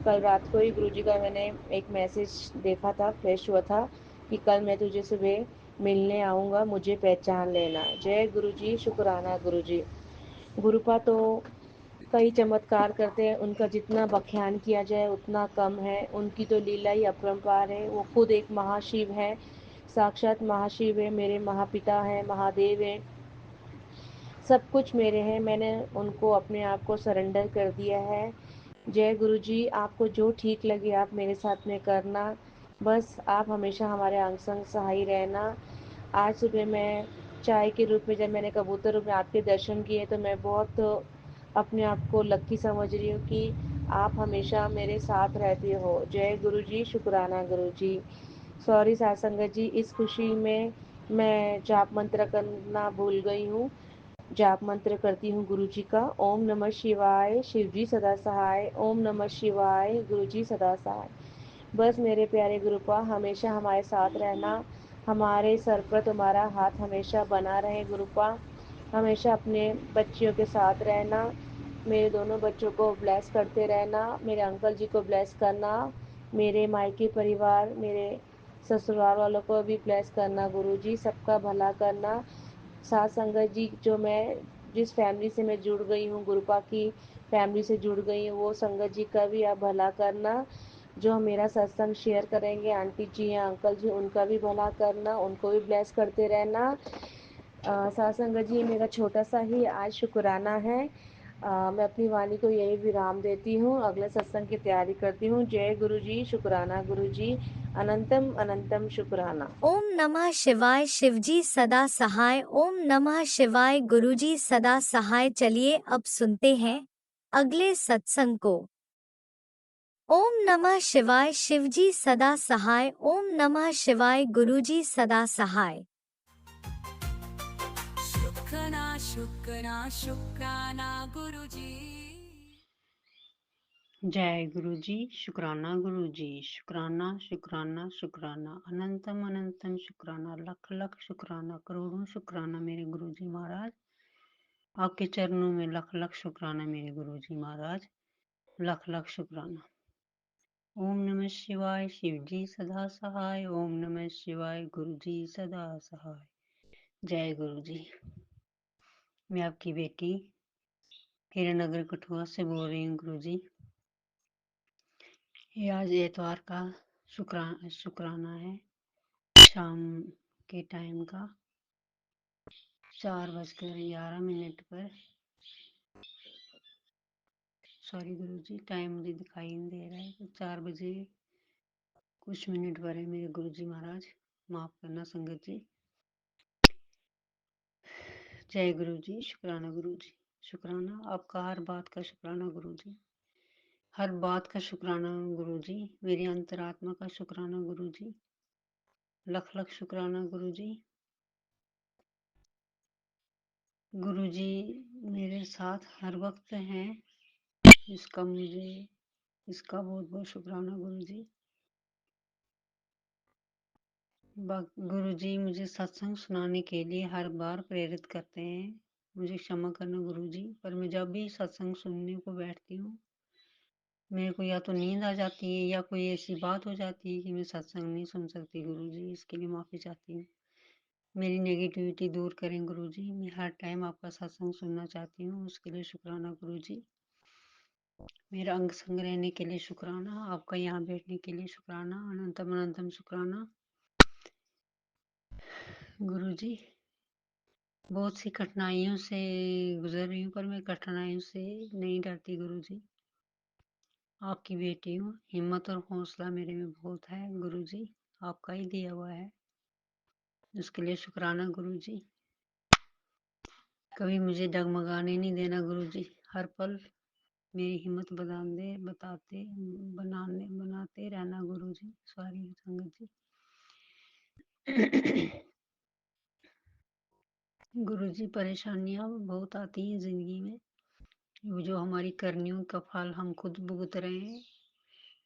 कल रात को ही गुरुजी का मैंने एक मैसेज देखा था, फ्लैश हुआ था कि कल मैं तुझे सुबह मिलने आऊँगा, मुझे पहचान लेना। जय गुरुजी, शुक्राना गुरुजी। गुरुपा तो कई चमत्कार करते हैं, उनका जितना बख्यान किया जाए उतना कम है। उनकी तो लीला ही अपरंपार है। वो खुद एक महाशिव है, साक्षात महाशिव है, मेरे महापिता हैं, महादेव हैं, सब कुछ मेरे हैं। मैंने उनको अपने आप को सरेंडर कर दिया है। जय गुरु जी, आपको जो ठीक लगे आप मेरे साथ में करना, बस आप हमेशा हमारे अंग संग सहाय रहना। आज सुबह मैं चाय के रूप में जब मैंने कबूतर रूप में आपके दर्शन किए, तो मैं बहुत अपने आप को लक्की समझ रही हूँ कि आप हमेशा मेरे साथ रहते हो। जय गुरु जी, शुक्राना गुरु जी। सॉरी साथ संगत जी, इस खुशी में मैं जाप मंत्र करना भूल गई हूँ। जाप मंत्र करती हूँ गुरु जी का। ओम नमः शिवाय, शिव जी सदा सहाय। ओम नमः शिवाय, गुरु जी सदा सहाय। बस मेरे प्यारे गुरुपा, हमेशा हमारे साथ रहना, हमारे सर पर तुम्हारा हाथ हमेशा बना रहे गुरुपा। हमेशा अपने बच्चियों के साथ रहना, मेरे दोनों बच्चों को ब्लेस करते रहना, मेरे अंकल जी को ब्लेस करना, मेरे मायके परिवार, मेरे ससुराल वालों को भी ब्लेस करना गुरु जी, सबका भला करना। साथ संगत जी, जो मैं जिस फैमिली से मैं जुड़ गई हूँ, गुरुपा की फैमिली से जुड़ गई हूँ, वो संगत जी का भी आप भला करना। जो मेरा सत्संग शेयर करेंगे आंटी जी या अंकल जी, उनका भी भला करना, उनको भी ब्लेस करते रहना। साथ संगत जी, मेरा छोटा सा ही आज शुक्राना है। मैं अपनी वाणी को यही विराम देती हूँ, अगले सत्संग की तैयारी करती हूँ। जय गुरु जी, शुक्राना गुरु जी, अनंतम अनंतम शुक्राना। ओम नमः शिवाय। शिवजी सदा सहाय। ओम नमः शिवाय। गुरुजी सदा सहाय। चलिए अब सुनते हैं अगले सत्संग को। ओम नमः शिवाय। शिवजी सदा सहाय। ओम नमः शिवाय। गुरुजी सदा सहाय। शुक्राना शुक्राना शुक्राना गुरुजी। जय गुरु जी। शुक्राना गुरु जी। शुक्राना शुक्राना शुक्राना, अनंतम अनंतम शुक्राना, लख लख शुक्राना, करोड़ों शुक्राना मेरे गुरु जी महाराज। आपके चरणों में लख लख शुक्राना मेरे गुरु जी महाराज, लख लख शुक्राना। ओम नमः शिवाय। शिव जी सदा सहाय। ओम नमः शिवाय। गुरु जी सदा सहाय। जय गुरु जी। मैं आपकी बेटी हीरानगर कठुआ से बोल रही हूँ गुरु जी। ये आज एतवार का शुक्राना है, शाम के टाइम का 4:11 पर। सॉरी गुरु जी, टाइम मुझे दिखाई नहीं दे रहा है, तो 4 बजे कुछ मिनट पर है मेरे गुरु जी महाराज, माफ करना संगत जी। जय गुरु जी। शुक्राना गुरु जी। शुक्राना आपका, हर बात का शुक्राना गुरु जी, हर बात का शुक्राना गुरु जी, मेरी अंतरात्मा का शुक्राना गुरु जी, लख लख शुक्राना गुरु जी। गुरु जी मेरे साथ हर वक्त हैं, इसका बहुत बहुत शुक्राना गुरु जी। गुरु जी मुझे सत्संग सुनाने के लिए हर बार प्रेरित करते हैं, मुझे क्षमा करना गुरु जी, पर मैं जब भी सत्संग सुनने को बैठती हूँ मेरे को या तो नींद आ जाती है या कोई ऐसी बात हो जाती है कि मैं सत्संग नहीं सुन सकती गुरु जी, इसके लिए माफ़ी चाहती हूँ। मेरी नेगेटिविटी दूर करें गुरु जी, मैं हर टाइम आपका सत्संग सुनना चाहती हूँ, उसके लिए शुक्राना गुरु जी। मेरा अंग संग रहने के लिए शुक्राना, आपका यहाँ बैठने के लिए शुक्राना, अनंतम अनंतम शुक्राना गुरु जी। बहुत सी कठिनाइयों से गुजर रही हूँ, पर मैं कठिनाइयों से नहीं डरती गुरु जी, आपकी बेटी हूँ। हिम्मत और हौसला मेरे में बहुत है गुरु जी, आपका ही दिया हुआ है, उसके लिए शुक्राना गुरु जी। कभी मुझे डगमगाने नहीं देना गुरु जी, हर पल मेरी हिम्मत बनाते रहना गुरु जी। सॉरी संगत जी। गुरु जी परेशानियां बहुत आती हैं जिंदगी में, वो जो हमारी करनियों का फल हम खुद भुगत रहे हैं,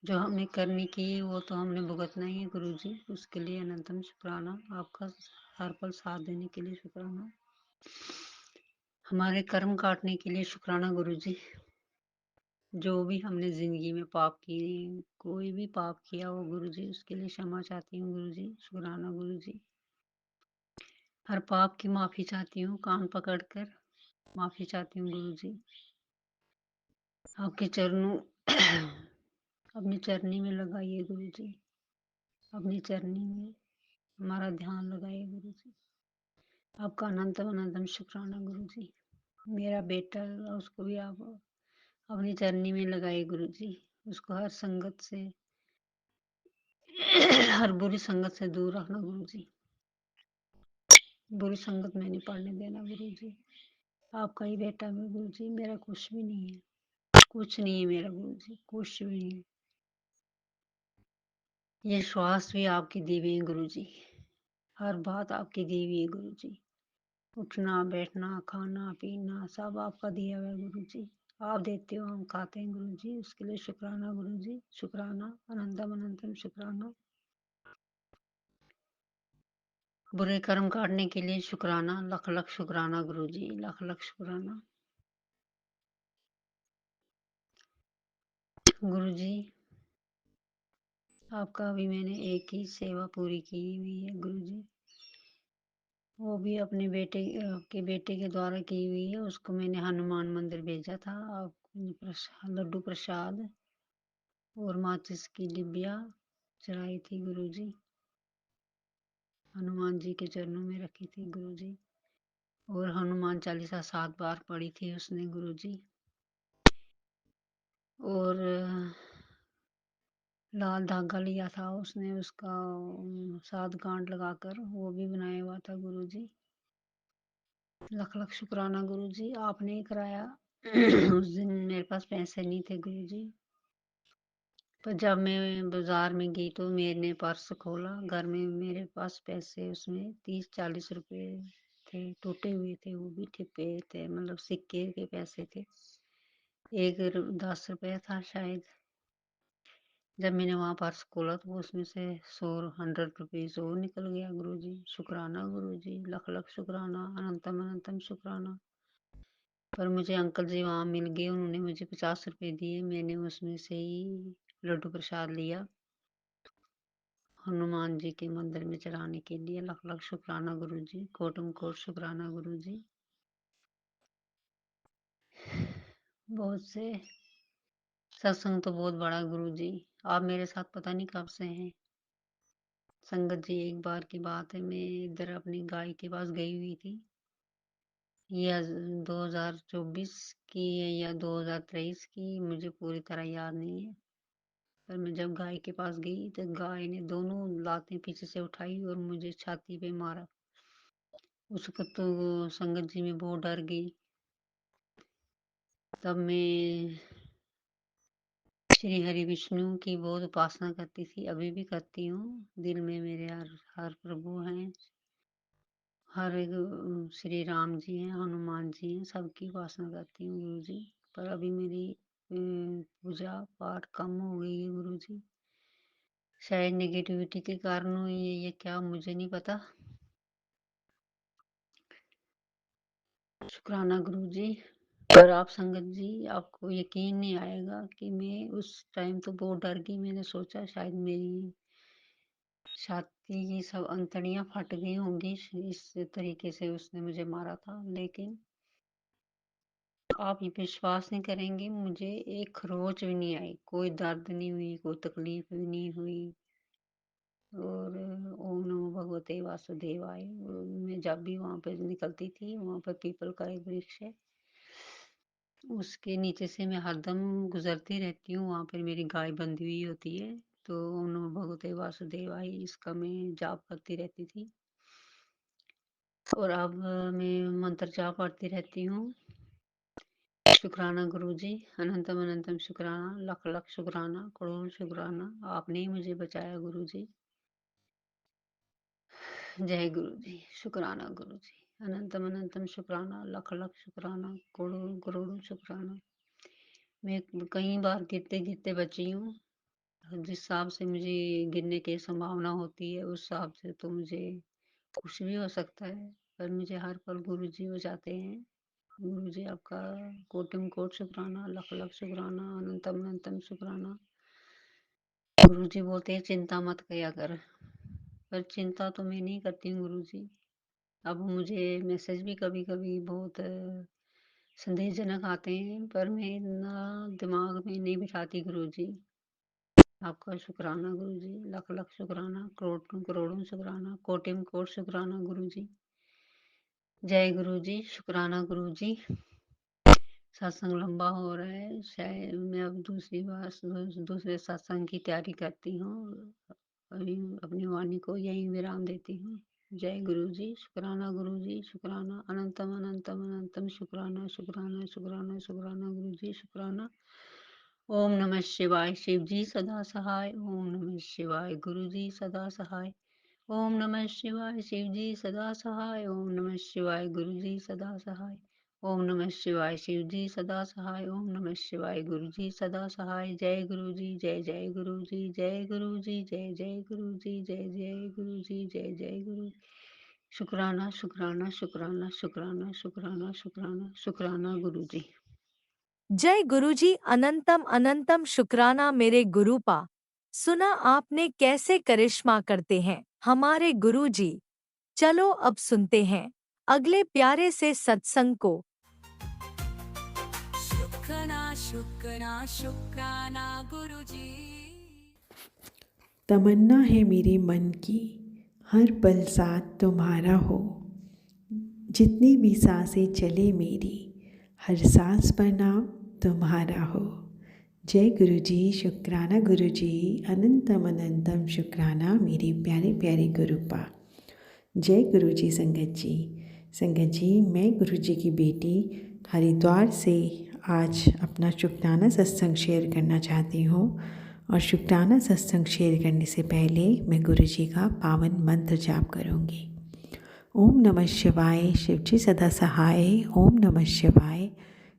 जो हमने करनी की वो तो हमने भुगतना ही है गुरु जी, उसके लिए अनंतम शुक्राना, आपका हर पल साथ देने के लिए शुक्राना, हमारे कर्म काटने के लिए शुक्राना गुरु जी। जो भी हमने जिंदगी में पाप किए, कोई भी पाप किया हो गुरु जी, उसके लिए क्षमा चाहती हूँ गुरु जी, शुक्राना गुरु जी। हर पाप की माफी चाहती हूँ, कान पकड़कर माफी चाहती हूँ गुरु जी। आपके चरणों अपनी चरनी में लगाइए गुरु जी, अपनी चरनी में हमारा ध्यान लगाइए गुरु जी, आपका अनंतम अनंतम शुक्राना गुरु जी। मेरा बेटा उसको भी आप अपनी चरनी में लगाइए गुरु जी, उसको हर संगत से हर बुरी संगत से दूर रखना गुरु जी, बुरी संगत में नहीं पड़ने देना गुरु जी, आपका ही बेटा मैं गुरु जी, मेरा कुछ भी नहीं है, कुछ नहीं है मेरा गुरु जी, कुछ भी नहीं है। ये श्वास भी आपकी दी हुई है गुरु जी, हर बात आपकी दी हुई है गुरु जी, उठना बैठना खाना पीना सब आपका दिया हुआ है गुरु जी, आप देते हो हम खाते हैं गुरु जी, उसके लिए शुक्राना गुरु जी, शुक्राना अनंतम अनंतम शुक्राना। बुरे कर्म काटने के लिए शुक्राना, लख लख शुक्राना गुरु जी, लख लख शुक्राना गुरु जी। आपका अभी मैंने एक ही सेवा पूरी की हुई है गुरु जी, वो भी अपने बेटे के द्वारा की हुई है, उसको मैंने हनुमान मंदिर भेजा था, लड्डू प्रसाद और माचिस की डिबिया चढ़ाई थी गुरु जी, हनुमान जी के चरणों में रखी थी गुरु जी, और हनुमान चालीसा 7 बार पढ़ी थी उसने गुरु जी, और लाल धागा लिया था उसने, उसका 7 गांठ लगाकर वो भी बनाया हुआ था गुरुजी। लख लख शुक्राना गुरुजी, आपने ही कराया। उस दिन मेरे पास पैसे नहीं थे गुरुजी, पर जब मैं बाजार में गई तो मैंने पर्स खोला, घर में मेरे पास पैसे उसमें 30-40 रुपए थे, टूटे हुए थे, वो भी ठिप्पे थे, मतलब सिक्के के पैसे थे। 10 रुपया था शायद। जब मैंने वहाँ पर्स खोला तो उसमें से 100 रुपीज और निकल गया गुरुजी। शुक्राना गुरुजी, लख लख शुक्राना, अनंतम अनंतम शुक्राना। पर मुझे अंकल जी वहाँ मिल गए, उन्होंने मुझे 50 रुपए दिए, मैंने उसमें से ही लड्डू प्रसाद लिया हनुमान जी के मंदिर में चढ़ाने के लिए। लख लख शुक्राना गुरुजी, कोटम कोट शुक्राना गुरुजी। बहुत से सत्संग तो बहुत बड़ा गुरुजी, आप मेरे साथ पता नहीं कब से हैं। संगत जी, एक बार की बात है, मैं इधर अपनी गाय के पास गई हुई थी, यह 2024 की या 2023 की, मुझे पूरी तरह याद नहीं है। पर मैं जब गाय के पास गई तो गाय ने दोनों लातें पीछे से उठाई और मुझे छाती पे मारा। उसको तो संगत जी में बहुत डर गई। तब मैं श्री हरि विष्णु की बहुत उपासना करती थी, अभी भी करती हूँ। दिल में मेरे हर प्रभु हैं, हर एक श्री राम जी हैं, हनुमान जी हैं, सबकी उपासना करती हूँ गुरु जी। पर अभी मेरी पूजा पाठ कम हो गई है गुरु जी, शायद नेगेटिविटी के कारण हुई है, ये क्या मुझे नहीं पता। शुक्राना गुरु जी। पर आप संगत जी, आपको यकीन नहीं आएगा कि मैं उस टाइम तो बहुत डर गई। मैंने सोचा शायद मेरी छाती की सब अंतड़ियां फट गई होंगी, इस तरीके से उसने मुझे मारा था। लेकिन आप ये विश्वास नहीं करेंगे, मुझे एक खरोच भी नहीं आई, कोई दर्द नहीं हुई, कोई तकलीफ भी नहीं हुई। और ओम नमो भगवते वासुदेवाय। मैं जब भी वहां पर निकलती थी, वहां पर पीपल का एक वृक्ष है, उसके नीचे से मैं हरदम गुजरती रहती हूँ, वहां पर मेरी गाय बंधी हुई होती है। तो ओम नमो भगवते वासुदेवाय, इसका मैं जाप करती रहती थी। और अब मैं मंत्र जाप करती रहती हूँ। शुक्राना गुरुजी, अनंतम अनंतम शुक्राना, लख लख शुक्राना, करोड़ शुक्राना, आपने ही मुझे बचाया गुरुजी। जय गुरुजी। शुक्राना गुरुजी, अनंतम अनंतम शुक्राना, लख लख शुक्राना, करोड़ करोड़ शुक्राना। मैं कई बार गिरते गिरते बची हूँ। जिस हिसाब से मुझे गिरने की संभावना होती है, उस हिसाब से तो मुझे कुछ भी हो सकता है, पर मुझे हर पल गुरुजी हो जाते हैं। गुरुजी, आपका कोटिम कोट शुक्राना, लख लख शुक्राना, अनंतम अनंतम शुक्राना। गुरुजी बोलते हैं चिंता मत किया कर, पर चिंता तो मैं नहीं करती हूँ गुरुजी। अब मुझे मैसेज भी कभी कभी बहुत संदेहजनक आते हैं, पर मैं इतना दिमाग में नहीं बिठाती गुरुजी। आपका शुक्राना गुरुजी, लख लख शुक्राना, करोड़ों करोड़ों शुक्राना, कोटिम कोट शुक्राना गुरुजी। जय गुरुजी। शुक्राना गुरुजी। सत्संग लंबा हो रहा है, शायद मैं अब दूसरे सत्संग की तैयारी करती हूँ। अभी अपनी वाणी को यही विराम देती हूँ। जय गुरुजी। शुक्राना गुरुजी, शुक्राना, अनंतम अनंतम अनंतम शुक्राना शुक्राना शुक्राना शुक्राना गुरुजी, शुक्राना। ओम नमः शिवाय। शिव जी सदा सहाय। ओम नमः शिवाय। गुरुजी सदा सहाय। ओम नमः शिवाय। शिव जी सदा सहाय। ओम नमः शिवाय। गुरुजी सदा सहाय। ओम नमः शिवाय। शिव जी सदा सहाय। ओम नमः शिवाय। गुरुजी सदा सहाय। जय गुरुजी, जय जय गुरुजी, जय गुरुजी, जय जय गुरुजी, जय जय गुरुजी, जय जय गुरु। शुक्राना शुक्राना शुक्राना शुक्राना शुक्राना शुक्राना शुक्राना गुरुजी। जय गुरुजी, अनंतम अनंतम शुक्राना मेरे गुरुपा। सुना आपने कैसे करिश्मा करते हैं हमारे गुरुजी। चलो अब सुनते हैं अगले प्यारे से सत्संग को। शुक्राना शुक्राना शुक्राना गुरुजी। तमन्ना है मेरे मन की हर पल साथ तुम्हारा हो, जितनी भी सांसें चले मेरी हर सांस पर नाम तुम्हारा हो। जय गुरु जी, शुक्राना गुरु जी, अनंतम अनंतम शुक्राना मेरे प्यारे प्यारे गुरुपा। जय गुरु जी संगत जी। संगत जी, मैं गुरु जी की बेटी हरिद्वार से आज अपना शुक्राना सत्संग शेयर करना चाहती हूँ। और शुक्राना सत्संग शेयर करने से पहले मैं गुरु जी का पावन मंत्र जाप करूँगी। ओम नमः शिवाय, शिव जी सदा सहाय। ओम नमः शिवाय,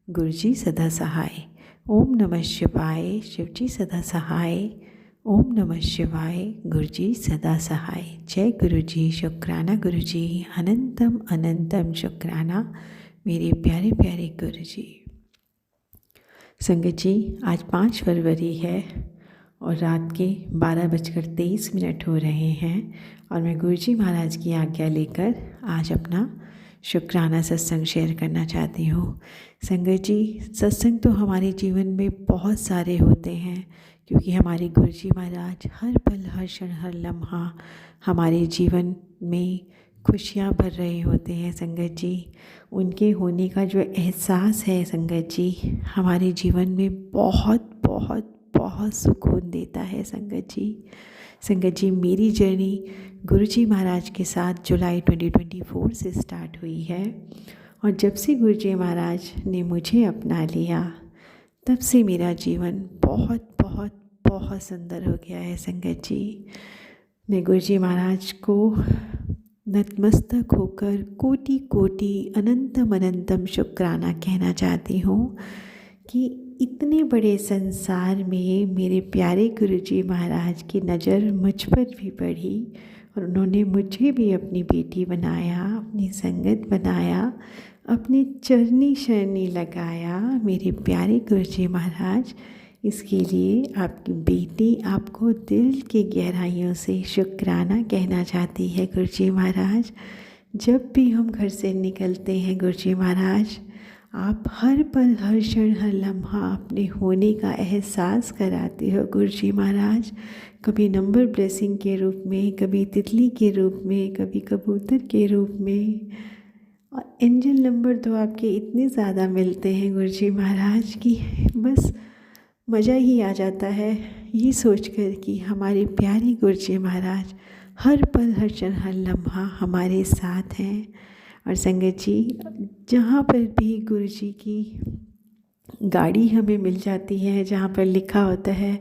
गुरु जी सदा सहाय। ओम नमः शिवाय, शिव जी सदा सहाय। ओम नमः शिवाय, गुरु जी सदा सहाय। जय गुरु जी, शुक्राना गुरु जी, अनंतम अनंतम शुक्राना मेरे प्यारे प्यारे गुरु जी। संगत जी, आज 5 फरवरी है और रात के 12:23 हो रहे हैं और मैं गुरु जी महाराज की आज्ञा लेकर आज अपना शुक्राना सत्संग शेयर करना चाहती हूँ। संगत जी, सत्संग तो हमारे जीवन में बहुत सारे होते हैं क्योंकि हमारे गुरु जी महाराज हर पल हर क्षण हर लम्हा हमारे जीवन में खुशियाँ भर रहे होते हैं। संगत जी, उनके होने का जो एहसास है संगत जी, हमारे जीवन में बहुत बहुत बहुत सुकून देता है। संगत जी, मेरी जर्नी गुरु जी महाराज के साथ जुलाई 2024 से स्टार्ट हुई है और जब से गुरु जी महाराज ने मुझे अपना लिया तब से मेरा जीवन बहुत बहुत बहुत सुंदर हो गया है। संगत जी, मैं गुरु जी महाराज को नतमस्तक होकर कोटि कोटि अनंतम अनंतम शुक्राना कहना चाहती हूँ कि इतने बड़े संसार में मेरे प्यारे गुरु जी महाराज की नज़र मुझ पर भी पड़ी और उन्होंने मुझे भी अपनी बेटी बनाया, अपनी संगत बनाया, अपने चरनी शरणी लगाया। मेरे प्यारे गुरु जी महाराज, इसके लिए आपकी बेटी आपको दिल की गहराइयों से शुक्राना कहना चाहती है। गुरु जी महाराज, जब भी हम घर से निकलते हैं गुरु जी महाराज, आप हर पल हर क्षण हर लम्हा अपने होने का एहसास कराते हो गुरु जी महाराज। कभी नंबर ब्लेसिंग के रूप में, कभी तितली के रूप में, कभी कबूतर के रूप में, और एंजल नंबर तो आपके इतने ज़्यादा मिलते हैं गुरु जी महाराज की बस मज़ा ही आ जाता है ये सोचकर कि हमारे प्यारे गुरु जी महाराज हर पल हर क्षण हर लम्हा हमारे साथ हैं। और संगत जी, जहाँ पर भी गुरु जी की गाड़ी हमें मिल जाती है, जहाँ पर लिखा होता है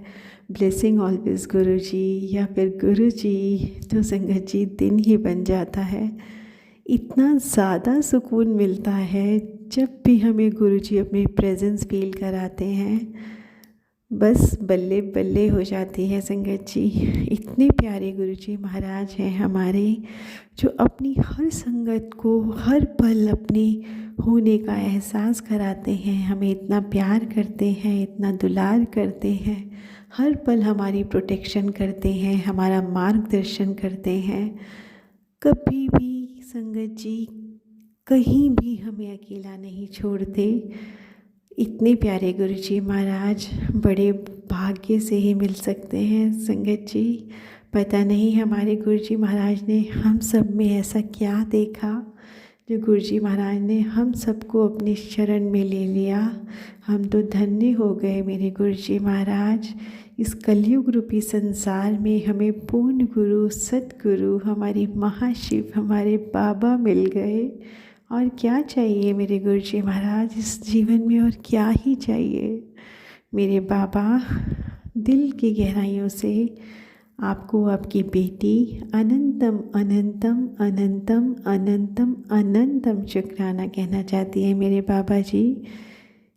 ब्लेसिंग ऑलवेज गुरु जी या फिर गुरु जी, तो संगत जी दिन ही बन जाता है। इतना ज़्यादा सुकून मिलता है जब भी हमें गुरु जी अपनी प्रेजेंस फील कराते हैं, बस बल्ले बल्ले हो जाती है। संगत जी, इतने प्यारे गुरु जी महाराज हैं हमारे, जो अपनी हर संगत को हर पल अपने होने का एहसास कराते हैं, हमें इतना प्यार करते हैं, इतना दुलार करते हैं, हर पल हमारी प्रोटेक्शन करते हैं, हमारा मार्गदर्शन करते हैं। कभी भी संगत जी कहीं भी हमें अकेला नहीं छोड़ते। इतने प्यारे गुरु जी महाराज बड़े भाग्य से ही मिल सकते हैं। संगत जी, पता नहीं हमारे गुरु जी महाराज ने हम सब में ऐसा क्या देखा जो गुरु जी महाराज ने हम सबको अपने शरण में ले लिया। हम तो धन्य हो गए मेरे गुरु जी महाराज। इस कलयुग रूपी संसार में हमें पूर्ण गुरु सतगुरु हमारे महाशिव हमारे बाबा मिल गए। और क्या चाहिए मेरे गुरु जी महाराज इस जीवन में, और क्या ही चाहिए मेरे बाबा। दिल की गहराइयों से आपको आपकी बेटी अनंतम अनंतम अनंतम अनंतम अनंतम शुक्राना कहना चाहती है मेरे बाबा जी,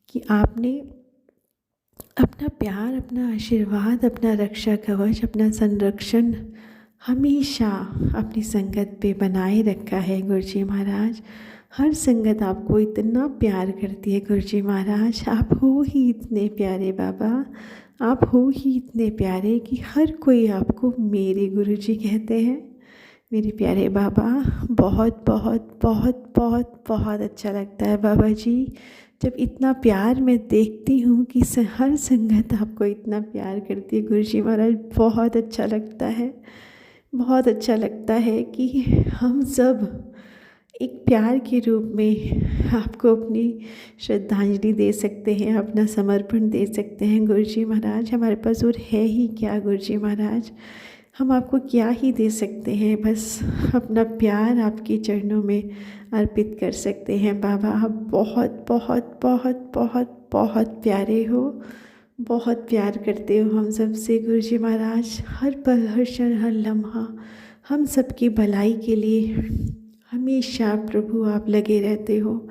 कि आपने अपना प्यार, अपना आशीर्वाद, अपना रक्षा कवच, अपना संरक्षण हमेशा अपनी संगत पे बनाए रखा है गुरु जी महाराज। हर संगत आपको इतना प्यार करती है गुरु जी महाराज। आप हो ही इतने प्यारे बाबा, आप हो ही इतने प्यारे कि हर कोई आपको मेरे गुरु जी कहते हैं। मेरे प्यारे बाबा, बहुत बहुत बहुत बहुत बहुत अच्छा लगता है बाबा जी, जब इतना प्यार मैं देखती हूँ कि हर संगत आपको इतना प्यार करती है गुरु जी महाराज। बहुत अच्छा लगता है, बहुत अच्छा लगता है कि हम सब एक प्यार के रूप में आपको अपनी श्रद्धांजलि दे सकते हैं, अपना समर्पण दे सकते हैं। गुरुजी महाराज, हमारे पास और है ही क्या गुरुजी महाराज, हम आपको क्या ही दे सकते हैं, बस अपना प्यार आपके चरणों में अर्पित कर सकते हैं। बाबा, आप बहुत बहुत बहुत बहुत बहुत प्यारे हो, बहुत प्यार करते हो हम सबसे गुरुजी महाराज। हर पल, हर क्षण, हर लम्हा हम सबकी भलाई के लिए हमेशा प्रभु आप लगे रहते हो।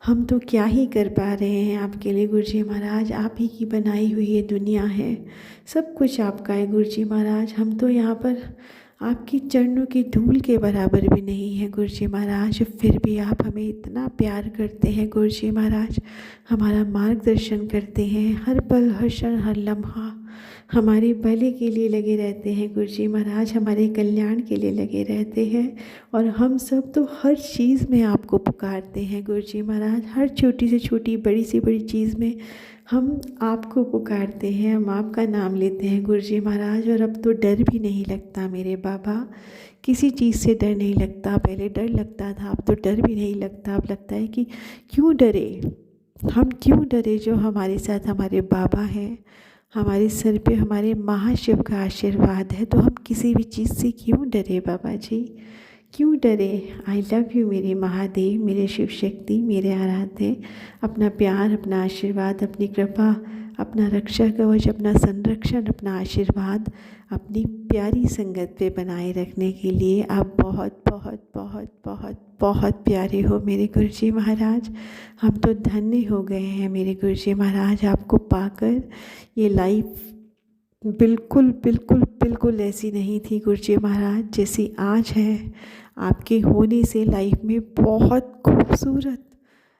हम तो क्या ही कर पा रहे हैं आपके लिए गुरुजी महाराज, आप ही की बनाई हुई ये दुनिया है, सब कुछ आपका है गुरुजी महाराज। हम तो यहाँ पर आपकी चरणों की धूल के बराबर भी नहीं है गुरुजी महाराज, फिर भी आप हमें इतना प्यार करते हैं गुरुजी महाराज, हमारा मार्गदर्शन करते हैं, हर पल, हर क्षण, हर लम्हा हमारे भले के लिए लगे रहते हैं गुरुजी महाराज, हमारे कल्याण के लिए लगे रहते हैं। और हम सब तो हर चीज़ में आपको पुकारते हैं गुरुजी महाराज, हर छोटी से छोटी, बड़ी से बड़ी चीज़ में हम आपको पुकारते हैं, हम आपका नाम लेते हैं गुरुजी महाराज। और अब तो डर भी नहीं लगता मेरे बाबा, किसी चीज़ से डर नहीं लगता। पहले डर लगता था, अब तो डर भी नहीं लगता। अब लगता है कि क्यों डरे, हम क्यों डरे, जो हमारे साथ हमारे बाबा हैं, हमारे सर पे हमारे महाशिव का आशीर्वाद है, तो हम किसी भी चीज़ से क्यों डरे बाबा जी, क्यों डरे। आई लव यू मेरे महादेव, मेरे शिव शक्ति, मेरे आराध्य। अपना प्यार, अपना आशीर्वाद, अपनी कृपा, अपना रक्षा कवच, अपना संरक्षण, अपना आशीर्वाद अपनी प्यारी संगत पे बनाए रखने के लिए आप बहुत बहुत बहुत बहुत बहुत प्यारे हो मेरे गुरुजी महाराज। हम तो धन्य हो गए हैं मेरे गुरुजी महाराज आपको पाकर। ये लाइफ बिल्कुल बिल्कुल बिल्कुल ऐसी नहीं थी गुरुजी महाराज जैसी आज है। आपके होने से लाइफ में बहुत खूबसूरत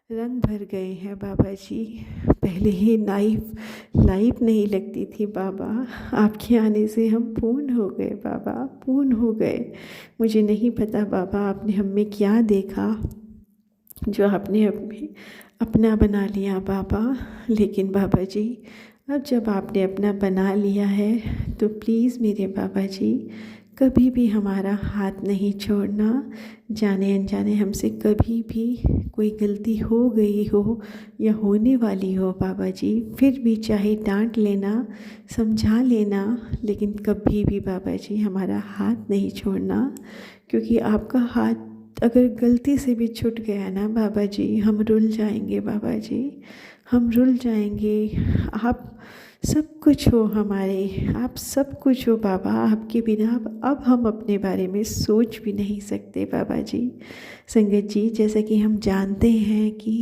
रंग भर गए हैं बाबा जी। पहले ही लाइफ नहीं लगती थी बाबा, आपके आने से हम पूर्ण हो गए बाबा, पूर्ण हो गए। मुझे नहीं पता बाबा आपने हम में क्या देखा जो आपने हमें अपना बना लिया बाबा। लेकिन बाबा जी अब जब आपने अपना बना लिया है तो प्लीज़ मेरे बाबा जी कभी भी हमारा हाथ नहीं छोड़ना। जाने अनजाने हमसे कभी भी कोई गलती हो गई हो या होने वाली हो बाबा जी, फिर भी चाहे डांट लेना, समझा लेना, लेकिन कभी भी बाबा जी हमारा हाथ नहीं छोड़ना। क्योंकि आपका हाथ अगर गलती से भी छूट गया ना बाबा जी, हम रुल जाएंगे बाबा जी, हम रुल जाएंगे। आप सब कुछ हो हमारे, आप सब कुछ हो बाबा, आपके बिना अब हम अपने बारे में सोच भी नहीं सकते बाबा जी। संगत जी, जैसा कि हम जानते हैं कि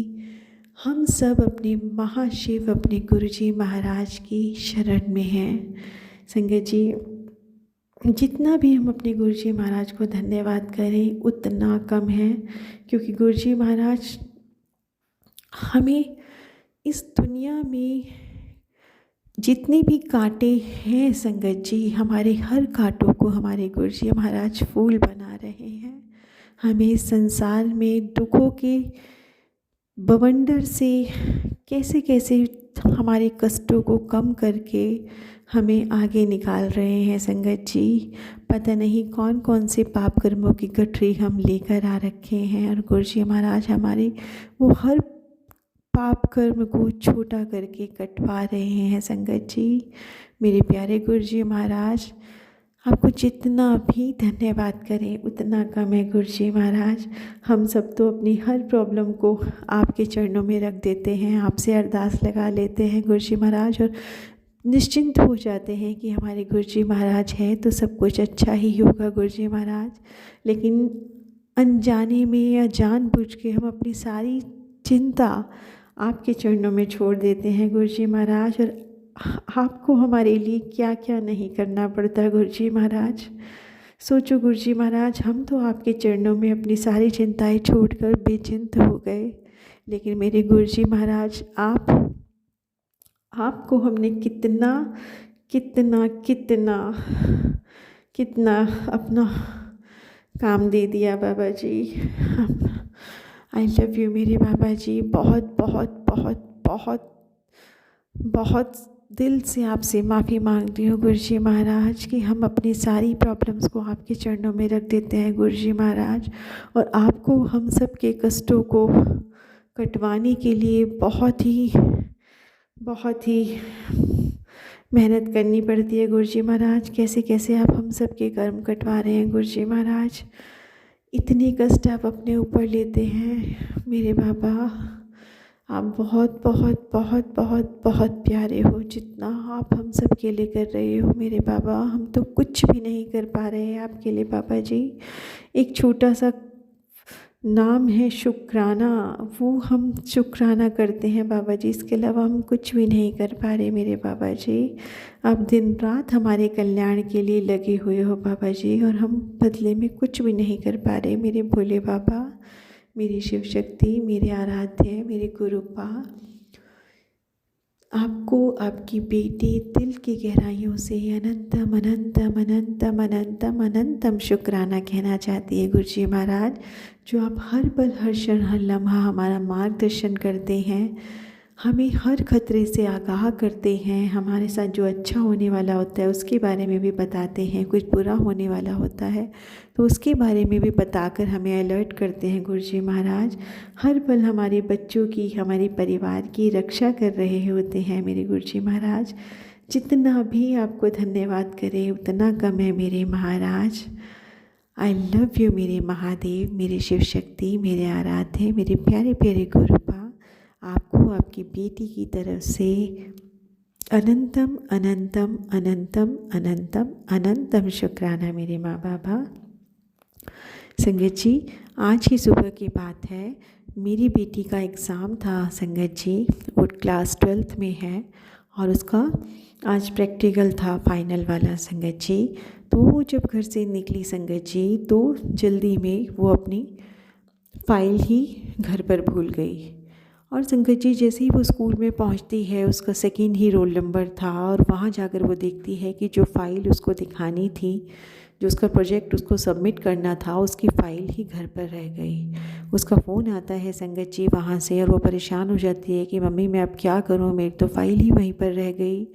हम सब अपने महाशिव, अपने गुरुजी महाराज की शरण में हैं। संगत जी, जितना भी हम अपने गुरुजी महाराज को धन्यवाद करें उतना कम है, क्योंकि गुरुजी महाराज हमें इस दुनिया में जितने भी कांटे हैं संगत जी, हमारे हर कांटों को हमारे गुरुजी महाराज फूल बना रहे हैं। हमें इस संसार में दुखों के बवंडर से कैसे कैसे हमारे कष्टों को कम करके हमें आगे निकाल रहे हैं संगत जी। पता नहीं कौन कौन से पाप कर्मों की गठरी हम लेकर आ रखे हैं, और गुरुजी महाराज हमारे वो हर पाप कर्म को छोटा करके कटवा रहे हैं संगत जी। मेरे प्यारे गुरुजी महाराज, आपको जितना भी धन्यवाद करें उतना कम है गुरुजी महाराज। हम सब तो अपनी हर प्रॉब्लम को आपके चरणों में रख देते हैं, आपसे अरदास लगा लेते हैं गुरुजी महाराज, और निश्चिंत हो जाते हैं कि हमारे गुरुजी महाराज है तो सब कुछ अच्छा ही होगा गुरुजी महाराज। लेकिन अनजाने में या जानबूझ के हम अपनी सारी चिंता आपके चरणों में छोड़ देते हैं गुरुजी महाराज, और आपको हमारे लिए क्या क्या नहीं करना पड़ता गुरुजी महाराज। सोचो गुरुजी महाराज, हम तो आपके चरणों में अपनी सारी चिंताएं छोड़कर बेचिंत हो गए, लेकिन मेरे गुरुजी महाराज आपको हमने कितना कितना कितना कितना अपना काम दे दिया बाबा जी। आई लव यू मेरे बाबा जी, बहुत बहुत बहुत बहुत बहुत दिल से आपसे माफ़ी मांगती हूँ गुरुजी महाराज कि हम अपनी सारी प्रॉब्लम्स को आपके चरणों में रख देते हैं गुरुजी महाराज, और आपको हम सब के कष्टों को कटवाने के लिए बहुत ही मेहनत करनी पड़ती है गुरुजी महाराज। कैसे कैसे आप हम सब के कर्म कटवा रहे हैं गुरुजी महाराज, इतने कष्ट आप अपने ऊपर लेते हैं मेरे बाबा। आप बहुत बहुत बहुत बहुत बहुत प्यारे हो, जितना आप हम सब के लिए कर रहे हो मेरे बाबा, हम तो कुछ भी नहीं कर पा रहे हैं आपके लिए बाबा जी। एक छोटा सा नाम है शुक्राना, वो हम शुक्राना करते हैं बाबा जी, इसके अलावा हम कुछ भी नहीं कर पा रहे मेरे बाबा जी। आप दिन रात हमारे कल्याण के लिए लगे हुए हो बाबा जी, और हम बदले में कुछ भी नहीं कर पा रहे मेरे भोले बाबा, मेरी शिव शक्ति, मेरे आराध्य, मेरे गुरुपा। आपको आपकी बेटी दिल की गहराइयों से अनंतम अनंतम अनंतम अनंतम अनंतम शुक्राना कहना चाहती है गुरुजी महाराज, जो आप हर पल हर क्षण हर लम्हा हमारा मार्गदर्शन करते हैं, हमें हर खतरे से आगाह करते हैं, हमारे साथ जो अच्छा होने वाला होता है उसके बारे में भी बताते हैं, कुछ बुरा होने वाला होता है तो उसके बारे में भी बताकर हमें अलर्ट करते हैं गुरुजी महाराज। हर पल हमारे बच्चों की, हमारे परिवार की रक्षा कर रहे होते हैं मेरे गुरुजी महाराज। जितना भी आपको धन्यवाद करें उतना कम है मेरे महाराज। आई लव यू मेरे महादेव, मेरे शिव शक्ति, मेरे आराध्य, मेरे प्यारे प्यारे गुरुपा। आपको आपकी बेटी की तरफ से अनंतम अनंतम अनंतम अनंतम अनंतम शुक्राना मेरे माँ बाबा। संगत जी, आज ही सुबह की बात है, मेरी बेटी का एग्ज़ाम था संगत जी, वो क्लास 12th में है और उसका आज प्रैक्टिकल था फाइनल वाला संगत जी। तो वो जब घर से निकली संगत जी तो जल्दी में वो अपनी फ़ाइल ही घर पर भूल गई, और संगत जी जैसे ही वो स्कूल में पहुंचती है, उसका सेकंड ही रोल नंबर था, और वहाँ जाकर वो देखती है कि जो फ़ाइल उसको दिखानी थी, जो उसका प्रोजेक्ट उसको सबमिट करना था, उसकी फ़ाइल ही घर पर रह गई। उसका फ़ोन आता है संगत जी वहाँ से, और वो परेशान हो जाती है कि मम्मी मैं अब क्या करूँ, मेरी तो फ़ाइल ही वहीं पर रह गई।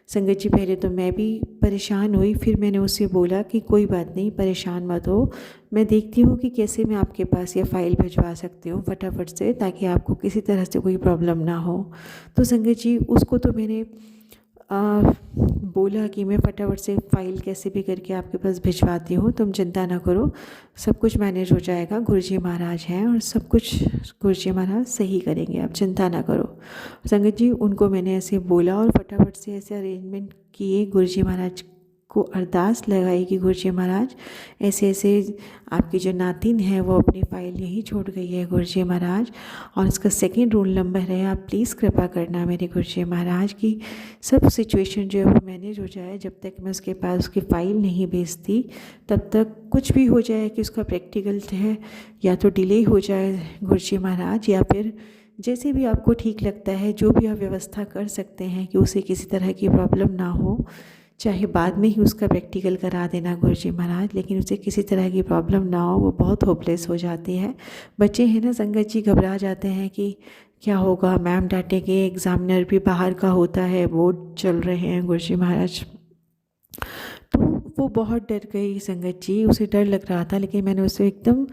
संगत जी पहले तो मैं भी परेशान हुई, फिर मैंने उससे बोला कि कोई बात नहीं, परेशान मत हो, मैं देखती हूँ कि कैसे मैं आपके पास ये फ़ाइल भिजवा सकती हूँ फटाफट से, ताकि आपको किसी तरह से कोई प्रॉब्लम ना हो। तो संगत जी उसको तो मैंने बोला कि मैं फटाफट से फ़ाइल कैसे भी करके आपके पास भिजवाती हूँ, तुम चिंता ना करो, सब कुछ मैनेज हो जाएगा, गुरुजी महाराज हैं और सब कुछ गुरुजी महाराज सही करेंगे, आप चिंता ना करो। संगत जी उनको मैंने ऐसे बोला और फटाफट से ऐसे अरेंजमेंट किए, गुरुजी महाराज को अरदास लगाई कि गुरुजी महाराज ऐसे ऐसे आपकी जो नातिन है वो अपनी फ़ाइल यहीं छोड़ गई है गुरुजी महाराज, और इसका सेकंड रोल नंबर है, आप प्लीज़ कृपा करना मेरे गुरुजी महाराज की सब सिचुएशन जो है वो मैनेज हो जाए। जब तक मैं उसके पास उसकी फ़ाइल नहीं भेजती तब तक कुछ भी हो जाए कि उसका प्रैक्टिकल है या तो डिले हो जाए गुरुजी महाराज, या फिर जैसे भी आपको ठीक लगता है, जो भी आप व्यवस्था कर सकते हैं कि उसे किसी तरह की प्रॉब्लम ना हो, चाहे बाद में ही उसका प्रैक्टिकल करा देना गुरुजी महाराज, लेकिन उसे किसी तरह की प्रॉब्लम ना हो। वो बहुत होपलेस हो जाती है, बच्चे हैं ना संगत जी, घबरा जाते हैं कि क्या होगा, मैम डांटेंगे, एग्ज़ामिनर भी बाहर का होता है, बोर्ड चल रहे हैं गुरुजी महाराज। तो वो बहुत डर गई संगत जी, उसे डर लग रहा था, लेकिन मैंने उसे एकदम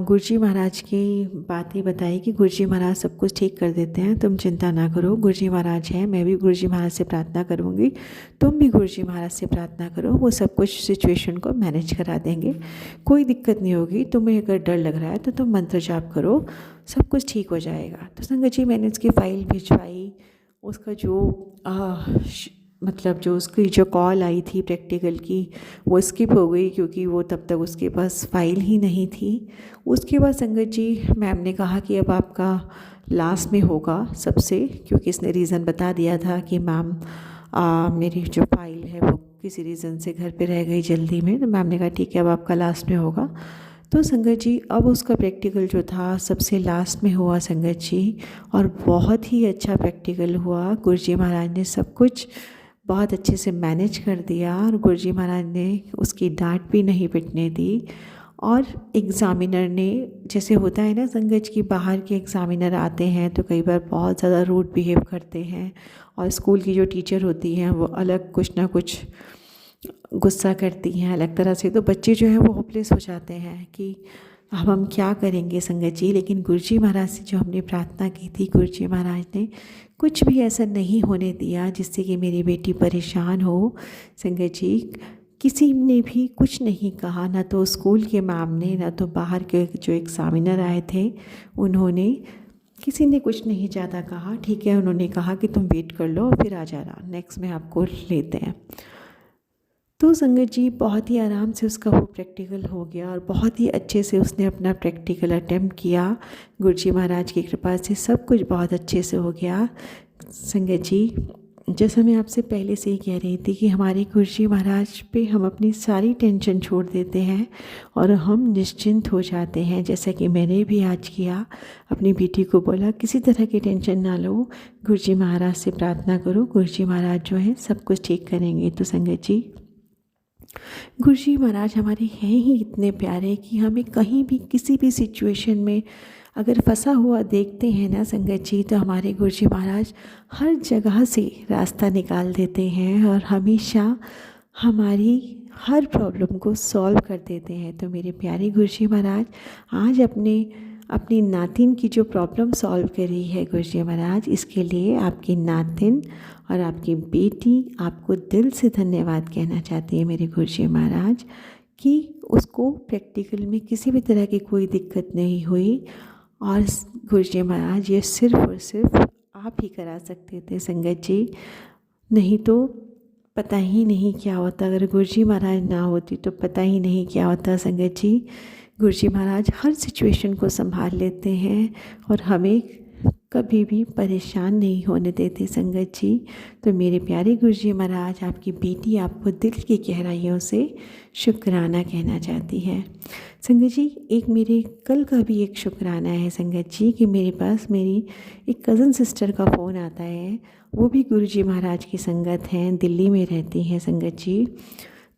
गुरुजी महाराज की बातें बताई कि गुरुजी महाराज सब कुछ ठीक कर देते हैं, तुम चिंता ना करो, गुरुजी महाराज हैं, मैं भी गुरुजी महाराज से प्रार्थना करूँगी, तुम भी गुरुजी महाराज से प्रार्थना करो, वो सब कुछ सिचुएशन को मैनेज करा देंगे, कोई दिक्कत नहीं होगी, तुम्हें अगर डर लग रहा है तो तुम मंत्र जाप करो, सब कुछ ठीक हो जाएगा। तो संगत जी मैंने उसकी फ़ाइल भिजवाई, उसका जो मतलब जो उसकी जो कॉल आई थी प्रैक्टिकल की वो स्किप हो गई, क्योंकि वो तब तक उसके पास फ़ाइल ही नहीं थी। उसके बाद संगत जी मैम ने कहा कि अब आपका लास्ट में होगा सबसे, क्योंकि इसने रीज़न बता दिया था कि मैम मेरी जो फ़ाइल है वो किसी रीज़न से घर पे रह गई जल्दी में, तो मैम ने कहा ठीक है अब आपका लास्ट में होगा। तो संगत जी अब उसका प्रैक्टिकल जो था सबसे लास्ट में हुआ संगत जी, और बहुत ही अच्छा प्रैक्टिकल हुआ। गुरुजी महाराज ने सब कुछ बहुत अच्छे से मैनेज कर दिया, और गुरुजी महाराज ने उसकी डांट भी नहीं पिटने दी, और एग्ज़ामिनर ने, जैसे होता है ना संगत की बाहर के एग्ज़ामिनर आते हैं तो कई बार बहुत ज़्यादा रूड बिहेव करते हैं, और स्कूल की जो टीचर होती हैं वो अलग कुछ ना कुछ गुस्सा करती हैं अलग तरह से, तो बच्चे जो हैं वो होपलेस हो जाते हैं कि अब हम क्या करेंगे संगत जी। लेकिन गुरुजी महाराज से जो हमने प्रार्थना की थी, गुरुजी महाराज ने कुछ भी ऐसा नहीं होने दिया जिससे कि मेरी बेटी परेशान हो संगत जी। किसी ने भी कुछ नहीं कहा, ना तो स्कूल के मैम ने, ना तो बाहर के जो एग्ज़ामिनर आए थे उन्होंने, किसी ने कुछ नहीं ज़्यादा कहा। ठीक है, उन्होंने कहा कि तुम वेट कर लो फिर आ जाना, नेक्स्ट में आपको लेते हैं। तो संगत जी बहुत ही आराम से उसका वो प्रैक्टिकल हो गया और बहुत ही अच्छे से उसने अपना प्रैक्टिकल अटेम्प्ट किया। गुरुजी महाराज की कृपा से सब कुछ बहुत अच्छे से हो गया। संगत जी, जैसा मैं आपसे पहले से ही कह रही थी कि हमारे गुरुजी महाराज पे हम अपनी सारी टेंशन छोड़ देते हैं और हम निश्चिंत हो जाते हैं। जैसा कि मैंने भी आज किया, अपनी बेटी को बोला किसी तरह की टेंशन ना लो, गुरुजी महाराज से प्रार्थना करो, गुरुजी महाराज जो है सब कुछ ठीक करेंगे। तो संगत जी, गुरुजी महाराज हमारे हैं ही इतने प्यारे कि हमें कहीं भी किसी भी सिचुएशन में अगर फंसा हुआ देखते हैं ना संगत जी, तो हमारे गुरुजी महाराज हर जगह से रास्ता निकाल देते हैं और हमेशा हमारी हर प्रॉब्लम को सॉल्व कर देते हैं। तो मेरे प्यारे गुरुजी महाराज आज अपनी नातिन की जो प्रॉब्लम सॉल्व करी है गुरुजी महाराज, इसके लिए आपकी नातिन और आपकी बेटी आपको दिल से धन्यवाद कहना चाहती है मेरे गुरुजी महाराज, कि उसको प्रैक्टिकल में किसी भी तरह की कोई दिक्कत नहीं हुई। और गुरुजी महाराज ये सिर्फ़ और सिर्फ आप ही करा सकते थे संगत जी, नहीं तो पता ही नहीं क्या होता। अगर गुरुजी महाराज ना होती तो पता ही नहीं क्या होता संगत जी। गुरुजी महाराज हर सिचुएशन को संभाल लेते हैं और हमें कभी भी परेशान नहीं होने देते संगत जी। तो मेरे प्यारे गुरुजी महाराज, आपकी बेटी आपको दिल की गहराइयों से शुक्राना कहना चाहती है संगत जी। एक मेरे कल का भी एक शुक्राना है संगत जी कि मेरे पास मेरी एक कज़न सिस्टर का फ़ोन आता है, वो भी गुरुजी महाराज की संगत हैं, दिल्ली में रहती हैं संगत जी।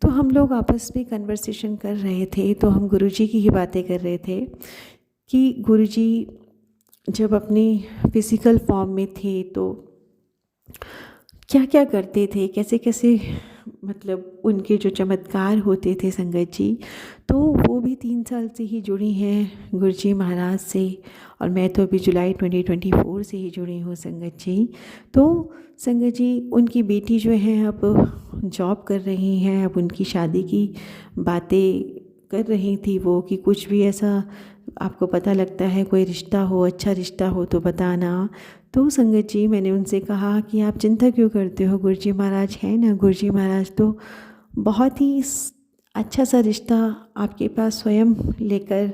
तो हम लोग आपस में कन्वर्सेशन कर रहे थे, तो हम गुरुजी की ही बातें कर रहे थे कि गुरुजी जब अपनी फिज़िकल फॉर्म में थे तो क्या क्या करते थे, कैसे कैसे मतलब उनके जो चमत्कार होते थे संगत जी। तो वो भी 3 साल से ही जुड़ी हैं गुरुजी महाराज से, और मैं तो अभी जुलाई 2024 से ही जुड़ी हूँ संगत जी। तो संगत जी, उनकी बेटी जो है अब जॉब कर रही हैं, अब उनकी शादी की बातें कर रही थी वो कि कुछ भी ऐसा आपको पता लगता है कोई रिश्ता हो, अच्छा रिश्ता हो तो बताना। तो संगत जी, मैंने उनसे कहा कि आप चिंता क्यों करते हो, गुरुजी महाराज हैं ना, गुरुजी महाराज तो बहुत ही अच्छा सा रिश्ता आपके पास स्वयं लेकर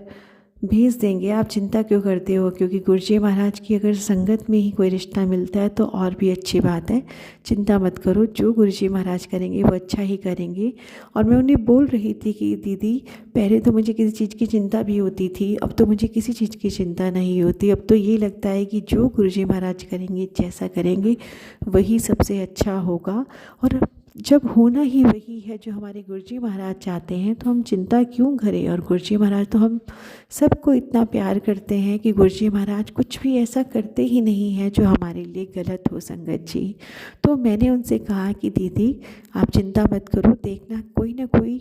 भेज देंगे, आप चिंता क्यों करते हो। क्योंकि गुरुजी महाराज की अगर संगत में ही कोई रिश्ता मिलता है तो और भी अच्छी बात है, चिंता मत करो, जो गुरुजी महाराज करेंगे वो अच्छा ही करेंगे। और मैं उन्हें बोल रही थी कि दीदी, पहले तो मुझे किसी चीज़ की चिंता भी होती थी, अब तो मुझे किसी चीज़ की चिंता नहीं होती। अब तो ये लगता है कि जो गुरुजी महाराज करेंगे, जैसा करेंगे वही सबसे अच्छा होगा। और जब होना ही वही है जो हमारे गुरुजी महाराज चाहते हैं, तो हम चिंता क्यों करें। और गुरुजी महाराज तो हम सबको इतना प्यार करते हैं कि गुरुजी महाराज कुछ भी ऐसा करते ही नहीं हैं जो हमारे लिए गलत हो संगत जी। तो मैंने उनसे कहा कि दीदी आप चिंता मत करो, देखना कोई ना कोई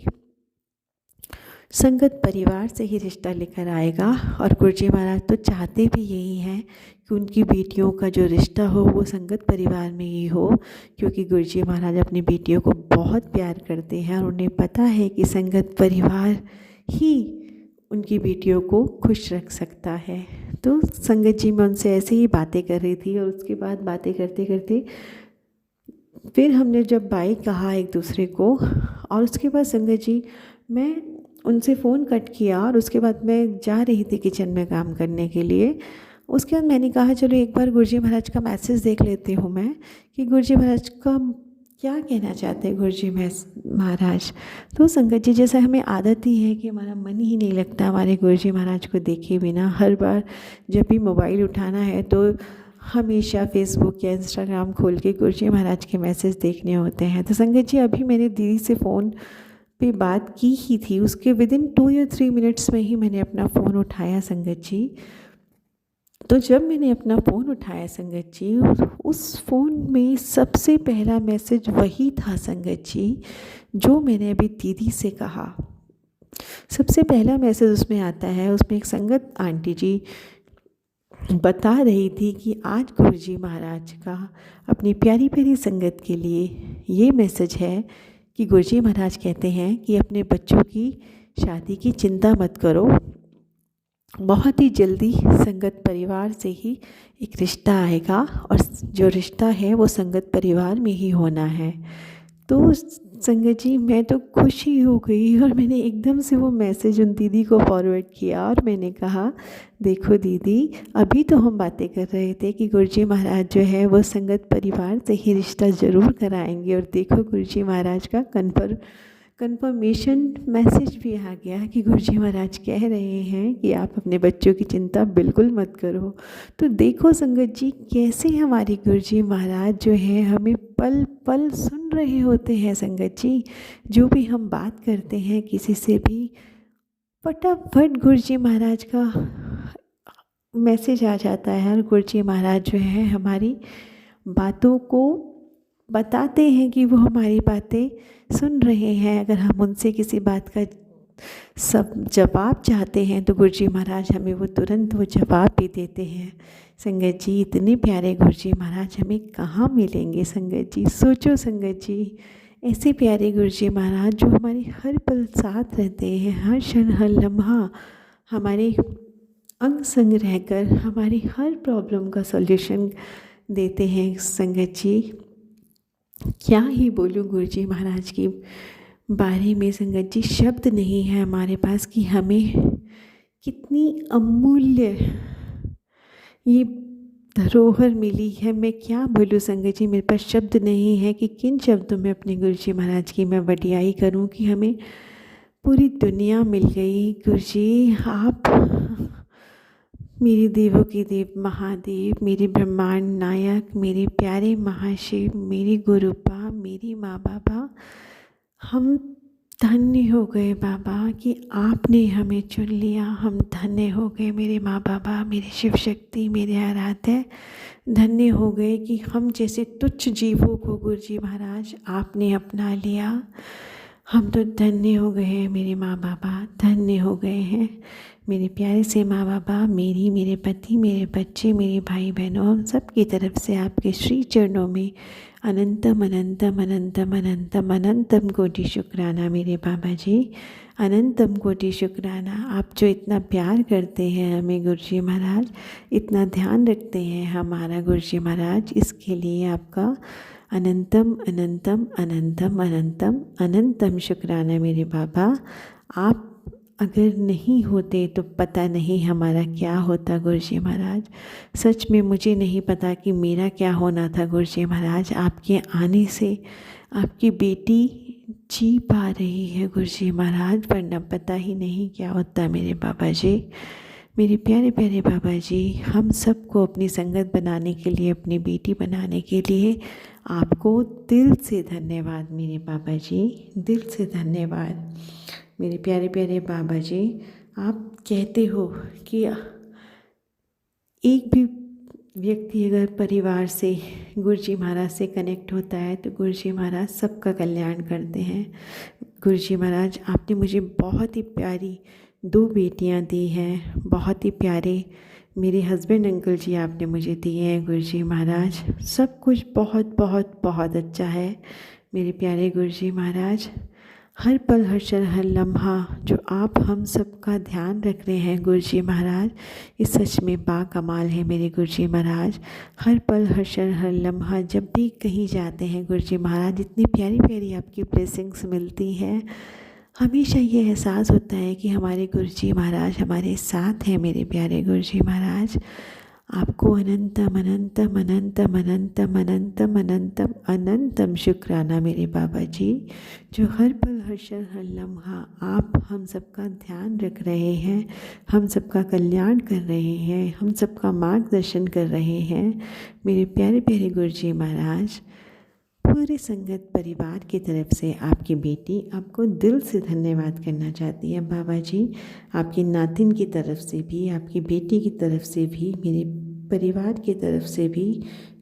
संगत परिवार से ही रिश्ता लेकर आएगा। और गुरुजी महाराज तो चाहते भी यही हैं कि उनकी बेटियों का जो रिश्ता हो वो संगत परिवार में ही हो, क्योंकि गुरुजी महाराज अपनी बेटियों को बहुत प्यार करते हैं और उन्हें पता है कि संगत परिवार ही उनकी बेटियों को खुश रख सकता है। तो संगत जी, मैं उनसे ऐसे ही बातें कर रही थी और उसके बाद बातें करते करते फिर हमने जब बाय कहा एक दूसरे को, और उसके बाद संगत जी मैं उनसे फ़ोन कट किया और उसके बाद मैं जा रही थी किचन में काम करने के लिए। उसके बाद मैंने कहा चलो एक बार गुरुजी महाराज का मैसेज देख लेती हूँ मैं कि गुरुजी महाराज का क्या कहना चाहते हैं गुरुजी महाराज। तो संगत जी, जैसा हमें आदत ही है कि हमारा मन ही नहीं लगता हमारे गुरुजी महाराज को देखे बिना। हर बार जब भी मोबाइल उठाना है तो हमेशा फेसबुक या इंस्टाग्राम खोल के गुरुजी महाराज के मैसेज देखने होते हैं। तो संगत जी, अभी मैंने दीदी से फ़ोन पे बात की ही थी, उसके विदिन 2 या 3 मिनट्स में ही मैंने अपना फ़ोन उठाया संगत जी। तो जब मैंने अपना फ़ोन उठाया संगत जी, उस फ़ोन में सबसे पहला मैसेज वही था संगत जी, जो मैंने अभी दीदी से कहा। सबसे पहला मैसेज उसमें आता है, उसमें एक संगत आंटी जी बता रही थी कि आज गुरुजी महाराज का अपनी प्यारी प्यारी संगत के लिए ये मैसेज है कि गुरुजी महाराज कहते हैं कि अपने बच्चों की शादी की चिंता मत करो, बहुत ही जल्दी संगत परिवार से ही एक रिश्ता आएगा और जो रिश्ता है वो संगत परिवार में ही होना है। तो संगत जी मैं तो खुश ही हो गई और मैंने एकदम से वो मैसेज उन दीदी को फॉरवर्ड किया और मैंने कहा, देखो दीदी, अभी तो हम बातें कर रहे थे कि गुरुजी महाराज जो है वो संगत परिवार से ही रिश्ता ज़रूर कराएंगे, और देखो गुरुजी महाराज का कंफर्मेशन मैसेज भी आ गया कि गुरुजी महाराज कह रहे हैं कि आप अपने बच्चों की चिंता बिल्कुल मत करो। तो देखो संगत जी, कैसे हमारे गुरुजी महाराज जो है हमें पल पल सुन रहे होते हैं संगत जी। जो भी हम बात करते हैं किसी से भी, फटाफट गुरुजी महाराज का मैसेज आ जाता है और गुरुजी महाराज जो है हमारी बातों को बताते हैं कि वो हमारी बातें सुन रहे हैं। अगर हम उनसे किसी बात का सब जवाब चाहते हैं तो गुरुजी महाराज हमें वो तुरंत वो जवाब भी देते हैं। संगत जी, इतने प्यारे गुरुजी महाराज हमें कहाँ मिलेंगे संगत जी। सोचो संगत जी, ऐसे प्यारे गुरुजी महाराज जो हमारे हर पल साथ रहते हैं, हर क्षण हर लम्हा हमारे अंग संग रहकर हमारी हर प्रॉब्लम का सॉल्यूशन देते हैं। संगत जी, क्या ही बोलूँ गुरुजी महाराज के बारे में संगत जी, शब्द नहीं है हमारे पास कि हमें कितनी अमूल्य ये धरोहर मिली है। मैं क्या बोलूँ संगत जी, मेरे पास शब्द नहीं है कि किन शब्दों में अपने गुरुजी महाराज की मैं वडियाई करूं कि हमें पूरी दुनिया मिल गई। गुरुजी, आप मेरे देवों के देव महादेव, मेरे ब्रह्मांड नायक, मेरे प्यारे महाशिव, मेरे गुरुपा, मेरी माँ बाबा, हम धन्य हो गए बाबा कि आपने हमें चुन लिया। हम धन्य हो गए मेरे माँ बाबा, मेरे शिव शक्ति, मेरे आराध्य, धन्य हो गए कि हम जैसे तुच्छ जीवों को गुरुजी महाराज आपने अपना लिया। हम तो धन्य हो गए हैं मेरे माँ बाबा, धन्य हो गए हैं मेरे प्यारे से माँ बाबा, मेरे पति, मेरे बच्चे, मेरे भाई बहनों, हम सब की तरफ से आपके श्री चरणों में अनंतम अनंतम अनंतम अनंतम अनंतम कोटि शुक्राना मेरे बाबा जी, अनंतम कोटि शुक्राना। आप जो इतना प्यार करते हैं हमें गुरुजी महाराज, इतना ध्यान रखते हैं हमारा गुरुजी महाराज, इसके लिए आपका अनंतम अनंतम अनंतम अनंतम अनंतम शुक्राना मेरे बाबा। आप अगर नहीं होते तो पता नहीं हमारा क्या होता गुरुजी महाराज। सच में मुझे नहीं पता कि मेरा क्या होना था गुरुजी महाराज। आपके आने से आपकी बेटी जी पा रही है गुरुजी महाराज, वरना पता ही नहीं क्या होता मेरे बाबा जी। मेरे प्यारे प्यारे बाबा जी, हम सबको अपनी संगत बनाने के लिए, अपनी बेटी बनाने के लिए आपको दिल से धन्यवाद मेरे बाबा जी, दिल से धन्यवाद मेरे प्यारे प्यारे बाबा जी। आप कहते हो कि एक भी व्यक्ति अगर परिवार से गुरुजी महाराज से कनेक्ट होता है तो गुरुजी महाराज सबका कल्याण करते हैं। गुरुजी महाराज, आपने मुझे बहुत ही प्यारी 2 बेटियां दी हैं, बहुत ही प्यारे मेरे हस्बैंड अंकल जी आपने मुझे दिए हैं गुरुजी महाराज। सब कुछ बहुत बहुत बहुत अच्छा है मेरे प्यारे गुरुजी महाराज। हर पल हर क्षण हर लम्हा जो आप हम सबका ध्यान रख रहे हैं गुरुजी महाराज, इस सच में बाकमाल है मेरे गुरुजी महाराज। हर पल हर क्षण हर लम्हा जब भी कहीं जाते हैं गुरुजी महाराज, इतनी प्यारी प्यारी आपकी ब्लेसिंग्स मिलती हैं। हमेशा ये एहसास होता है कि हमारे गुरुजी महाराज हमारे साथ हैं मेरे प्यारे गुरुजी महाराज। आपको अनंतम अनंतम अनंतम अनंतम अनंतम अनंतम अनंतम शुक्राना मेरे बाबा जी, जो हर पल हर क्षण हर लम्हा आप हम सबका ध्यान रख रहे हैं, हम सबका कल्याण कर रहे हैं, हम सबका मार्गदर्शन कर रहे हैं मेरे प्यारे प्यारे गुरुजी महाराज। पूरे संगत परिवार की तरफ से आपकी बेटी आपको दिल से धन्यवाद करना चाहती है बाबा जी। आपकी नातिन की तरफ से भी, आपकी बेटी की तरफ से भी, मेरे परिवार की तरफ से भी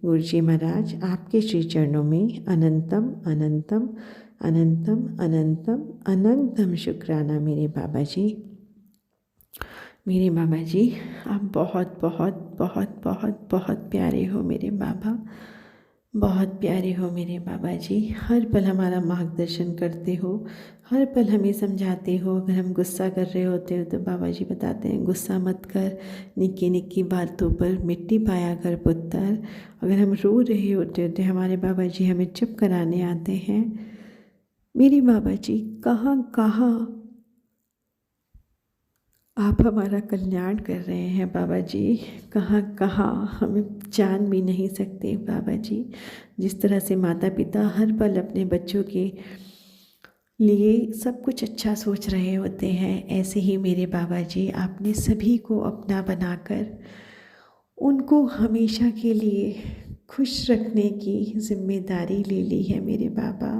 गुरुजी महाराज आपके श्री चरणों में अनंतम अनंतम अनंतम अनंतम अनंतम शुक्राना मेरे बाबा जी। मेरे बाबा जी, आप बहुत बहुत बहुत बहुत बहुत प्यारे हो मेरे बाबा, बहुत प्यारे हो मेरे बाबा जी। हर पल हमारा मार्गदर्शन करते हो, हर पल हमें समझाते हो। अगर हम गुस्सा कर रहे होते हो तो बाबा जी बताते हैं गुस्सा मत कर, निक्की निक्की बातों पर मिट्टी पाया कर पुत्र। अगर हम रो रहे होते हो तो हमारे बाबा जी हमें चुप कराने आते हैं। मेरे बाबा जी, कहाँ कहाँ आप हमारा कल्याण कर रहे हैं बाबा जी, कहाँ कहाँ हमें जान भी नहीं सकते बाबा जी। जिस तरह से माता पिता हर पल अपने बच्चों के लिए सब कुछ अच्छा सोच रहे होते हैं, ऐसे ही मेरे बाबा जी आपने सभी को अपना बनाकर उनको हमेशा के लिए खुश रखने की जिम्मेदारी ले ली है मेरे बाबा।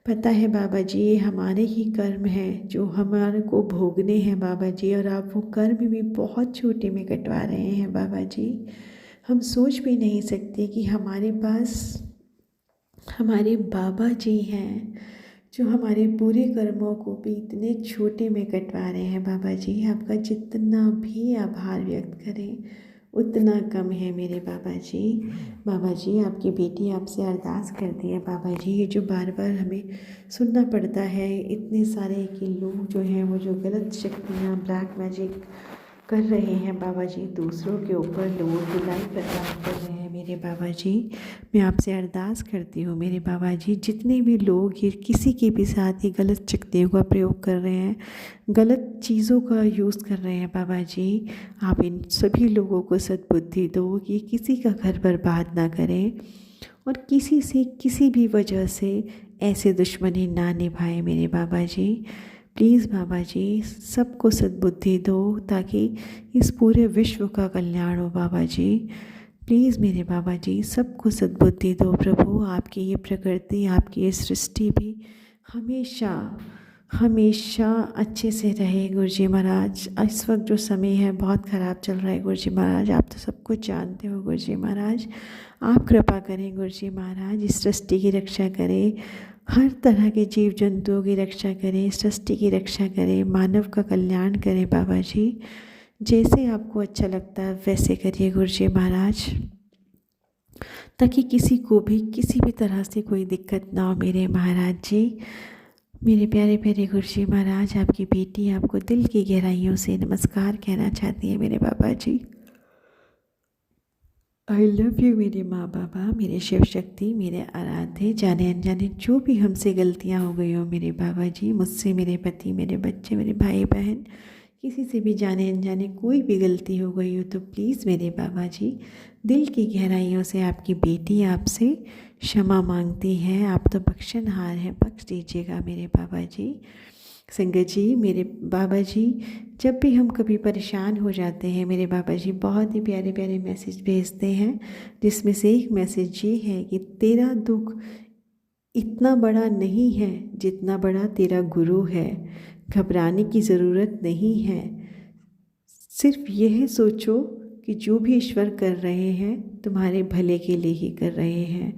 पता है बाबा जी, ये हमारे ही कर्म हैं जो हमारे को भोगने हैं बाबा जी, और आप वो कर्म भी बहुत छोटे में कटवा रहे हैं बाबा जी। हम सोच भी नहीं सकते कि हमारे पास हमारे बाबा जी हैं जो हमारे पूरे कर्मों को भी इतने छोटे में कटवा रहे हैं बाबा जी। आपका जितना भी आभार व्यक्त करें उतना कम है मेरे बाबा जी। बाबा जी, आपकी बेटी आपसे अरदास करती है बाबा जी, ये जो बार बार हमें सुनना पड़ता है इतने सारे कि लोग जो हैं वो जो गलत शक्तियाँ ब्लैक मैजिक कर रहे हैं बाबा जी, दूसरों के ऊपर लोगों की लाइफ बर्बाद कर रहे हैं मेरे बाबा जी। मैं आपसे अरदास करती हूँ मेरे बाबा जी, जितने भी लोग ये किसी के भी साथ ही गलत शक्तियों का प्रयोग कर रहे हैं, गलत चीज़ों का यूज़ कर रहे हैं बाबा जी, आप इन सभी लोगों को सद्बुद्धि दो कि किसी का घर बर्बाद ना करें और किसी से किसी भी वजह से ऐसे दुश्मनी ना निभाए मेरे बाबा जी। प्लीज़ बाबा जी, सबको सद्बुद्धि दो ताकि इस पूरे विश्व का कल्याण हो बाबा जी। प्लीज़ मेरे बाबा जी, सबको सद्बुद्धि दो प्रभु। आपकी ये प्रकृति, आपकी ये सृष्टि भी हमेशा हमेशा अच्छे से रहे गुरुजी महाराज। इस वक्त जो समय है बहुत ख़राब चल रहा है गुरुजी महाराज, आप तो सब कुछ जानते हो गुरुजी महाराज। आप कृपा करें गुरुजी महाराज, इस सृष्टि की रक्षा करें, हर तरह के जीव जंतुओं की रक्षा करें, सृष्टि की रक्षा करें, मानव का कल्याण करें बाबा जी। जैसे आपको अच्छा लगता है वैसे करिए गुरुजी महाराज, ताकि किसी को भी किसी भी तरह से कोई दिक्कत ना हो मेरे महाराज जी। मेरे प्यारे प्यारे गुरुजी महाराज, आपकी बेटी आपको दिल की गहराइयों से नमस्कार कहना चाहती है मेरे बाबा जी। आई लव यू मेरे माँ बाबा, मेरे शिव शक्ति, मेरे आराध्य। जाने अनजाने जो भी हमसे गलतियाँ हो गई हो मेरे बाबा जी, मुझसे, मेरे पति, मेरे बच्चे, मेरे भाई बहन, किसी से भी जाने अनजाने कोई भी गलती हो गई हो तो प्लीज़ मेरे बाबा जी, दिल की गहराइयों से आपकी बेटी आपसे क्षमा मांगती है। आप तो बख्शनहार हैं, बख्श दीजिएगा मेरे बाबा जी। संगत जी, मेरे बाबा जी जब भी हम कभी परेशान हो जाते हैं मेरे बाबा जी बहुत ही प्यारे प्यारे मैसेज भेजते हैं, जिसमें से एक मैसेज ये है कि तेरा दुख इतना बड़ा नहीं है जितना बड़ा तेरा गुरु है, घबराने की ज़रूरत नहीं है। सिर्फ यह सोचो कि जो भी ईश्वर कर रहे हैं तुम्हारे भले के लिए ही कर रहे हैं।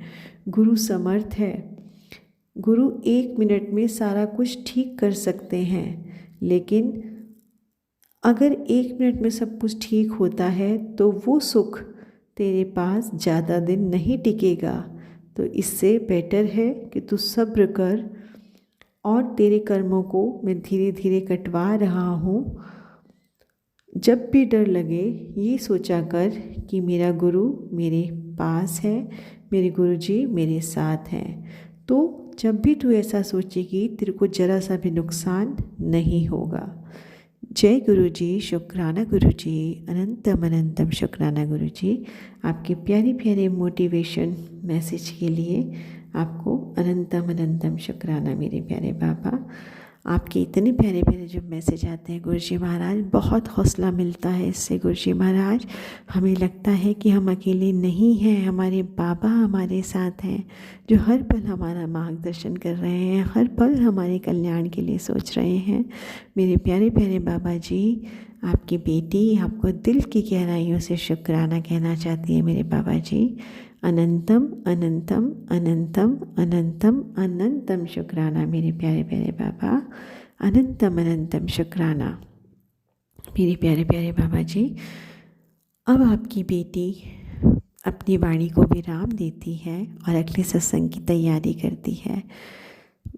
गुरु समर्थ है, गुरु 1 मिनट में सारा कुछ ठीक कर सकते हैं, लेकिन अगर 1 मिनट में सब कुछ ठीक होता है तो वो सुख तेरे पास ज़्यादा दिन नहीं टिकेगा। तो इससे बेटर है कि तू सब्र कर, और तेरे कर्मों को मैं धीरे धीरे कटवा रहा हूँ। जब भी डर लगे ये सोचा कर कि मेरा गुरु मेरे पास है, मेरे गुरुजी मेरे साथ हैं। तो जब भी तू ऐसा सोचेगी तेरे को ज़रा सा भी नुकसान नहीं होगा। जय गुरुजी, शुक्राना गुरुजी, अनंतम अनंतम शुक्राना गुरुजी। आपके प्यारे प्यारे मोटिवेशन मैसेज के लिए आपको अनंतम अनंतम शुक्राना मेरे प्यारे बाबा। आपके इतने प्यारे प्यारे जो मैसेज आते हैं गुरुजी महाराज, बहुत हौसला मिलता है इससे गुरुजी महाराज। हमें लगता है कि हम अकेले नहीं हैं, हमारे बाबा हमारे साथ हैं, जो हर पल हमारा मार्गदर्शन कर रहे हैं, हर पल हमारे कल्याण के लिए सोच रहे हैं। मेरे प्यारे प्यारे बाबा जी, आपकी बेटी आपको दिल की गहराइयों से शुक्राना कहना चाहती है मेरे बाबा जी। अनंतम अनंतम अनंतम अनंतम अनंतम शुक्राना मेरे प्यारे प्यारे बाबा, अनंतम अनंतम शुक्राना मेरे प्यारे प्यारे बाबा जी। अब आपकी बेटी अपनी वाणी को विराम देती है और अगले सत्संग की तैयारी करती है।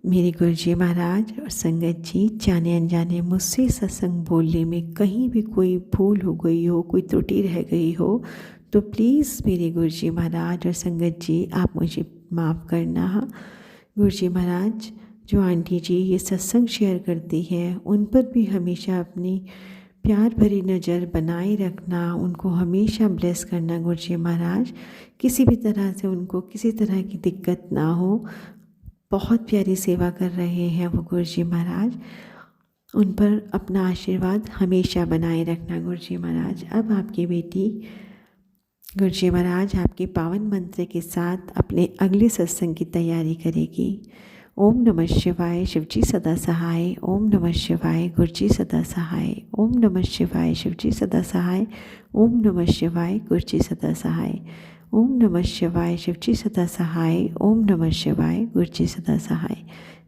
मेरे गुरुजी महाराज और संगत जी, जाने अनजाने मुझसे सत्संग बोलने में कहीं भी कोई भूल हो गई हो, कोई त्रुटि रह गई हो, तो प्लीज़ मेरे गुरुजी महाराज और संगत जी आप मुझे माफ़ करना। गुरुजी महाराज, जो आंटी जी ये सत्संग शेयर करती हैं, उन पर भी हमेशा अपनी प्यार भरी नज़र बनाए रखना, उनको हमेशा ब्लेस करना गुरुजी महाराज। किसी भी तरह से उनको किसी तरह की दिक्कत ना हो। बहुत प्यारी सेवा कर रहे हैं वो गुरुजी महाराज, उन पर अपना आशीर्वाद हमेशा बनाए रखना गुरुजी महाराज। अब आपकी बेटी गुरुजी महाराज आपके पावन मंत्र के साथ अपने अगले सत्संग की तैयारी करेगी। ओम नमः शिवाय, शिवजी सदा सहाय। ओम नमः शिवाय, गुरुजी सदा सहाय। ओम नमः शिवाय, शिवजी सदा सहाय। ओम नमः शिवाय, गुरुजी सदा सहाय। ओम नमः शिवाय, शिवजी सदा सहाय। ओम नमः शिवाय, गुरुजी सदा सहाय।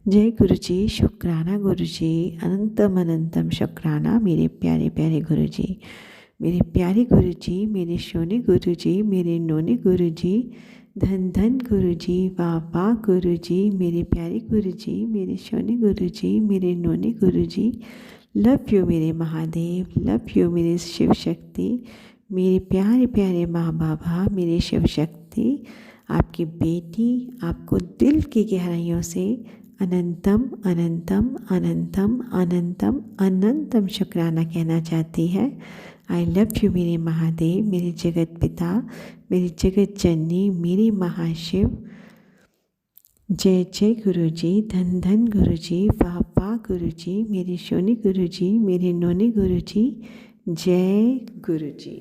जय गुरुजी, शुक्राना गुरुजी, अनंतम अनंतम शुक्राना मेरे प्यारे प्यारे गुरुजी, मेरे प्यारे गुरुजी, मेरे सोने गुरुजी, मेरे नोने गुरुजी, धन धन गुरुजी, वाह वाह गुरुजी, मेरे प्यारे गुरुजी, मेरे सोने गुरुजी, मेरे नोने गुरुजी। लव यू मेरे महादेव, लव यू मेरे शिव शक्ति, मेरे प्यारे प्यारे माँ बाबा, मेरे शिव शक्ति। आपकी बेटी आपको दिल की गहराइयों से अनंतम अनंतम अनंतम अनंतम अनंतम शुक्राना कहना चाहती है। आई लव यू मेरे महादेव, मेरे जगत पिता, मेरी जगत जननी, मेरे महाशिव। जय जय गुरुजी, धन धन गुरुजी, वाह वाह गुरुजी, मेरे सोने गुरुजी, मेरे नोने गुरुजी। जय गुरुजी।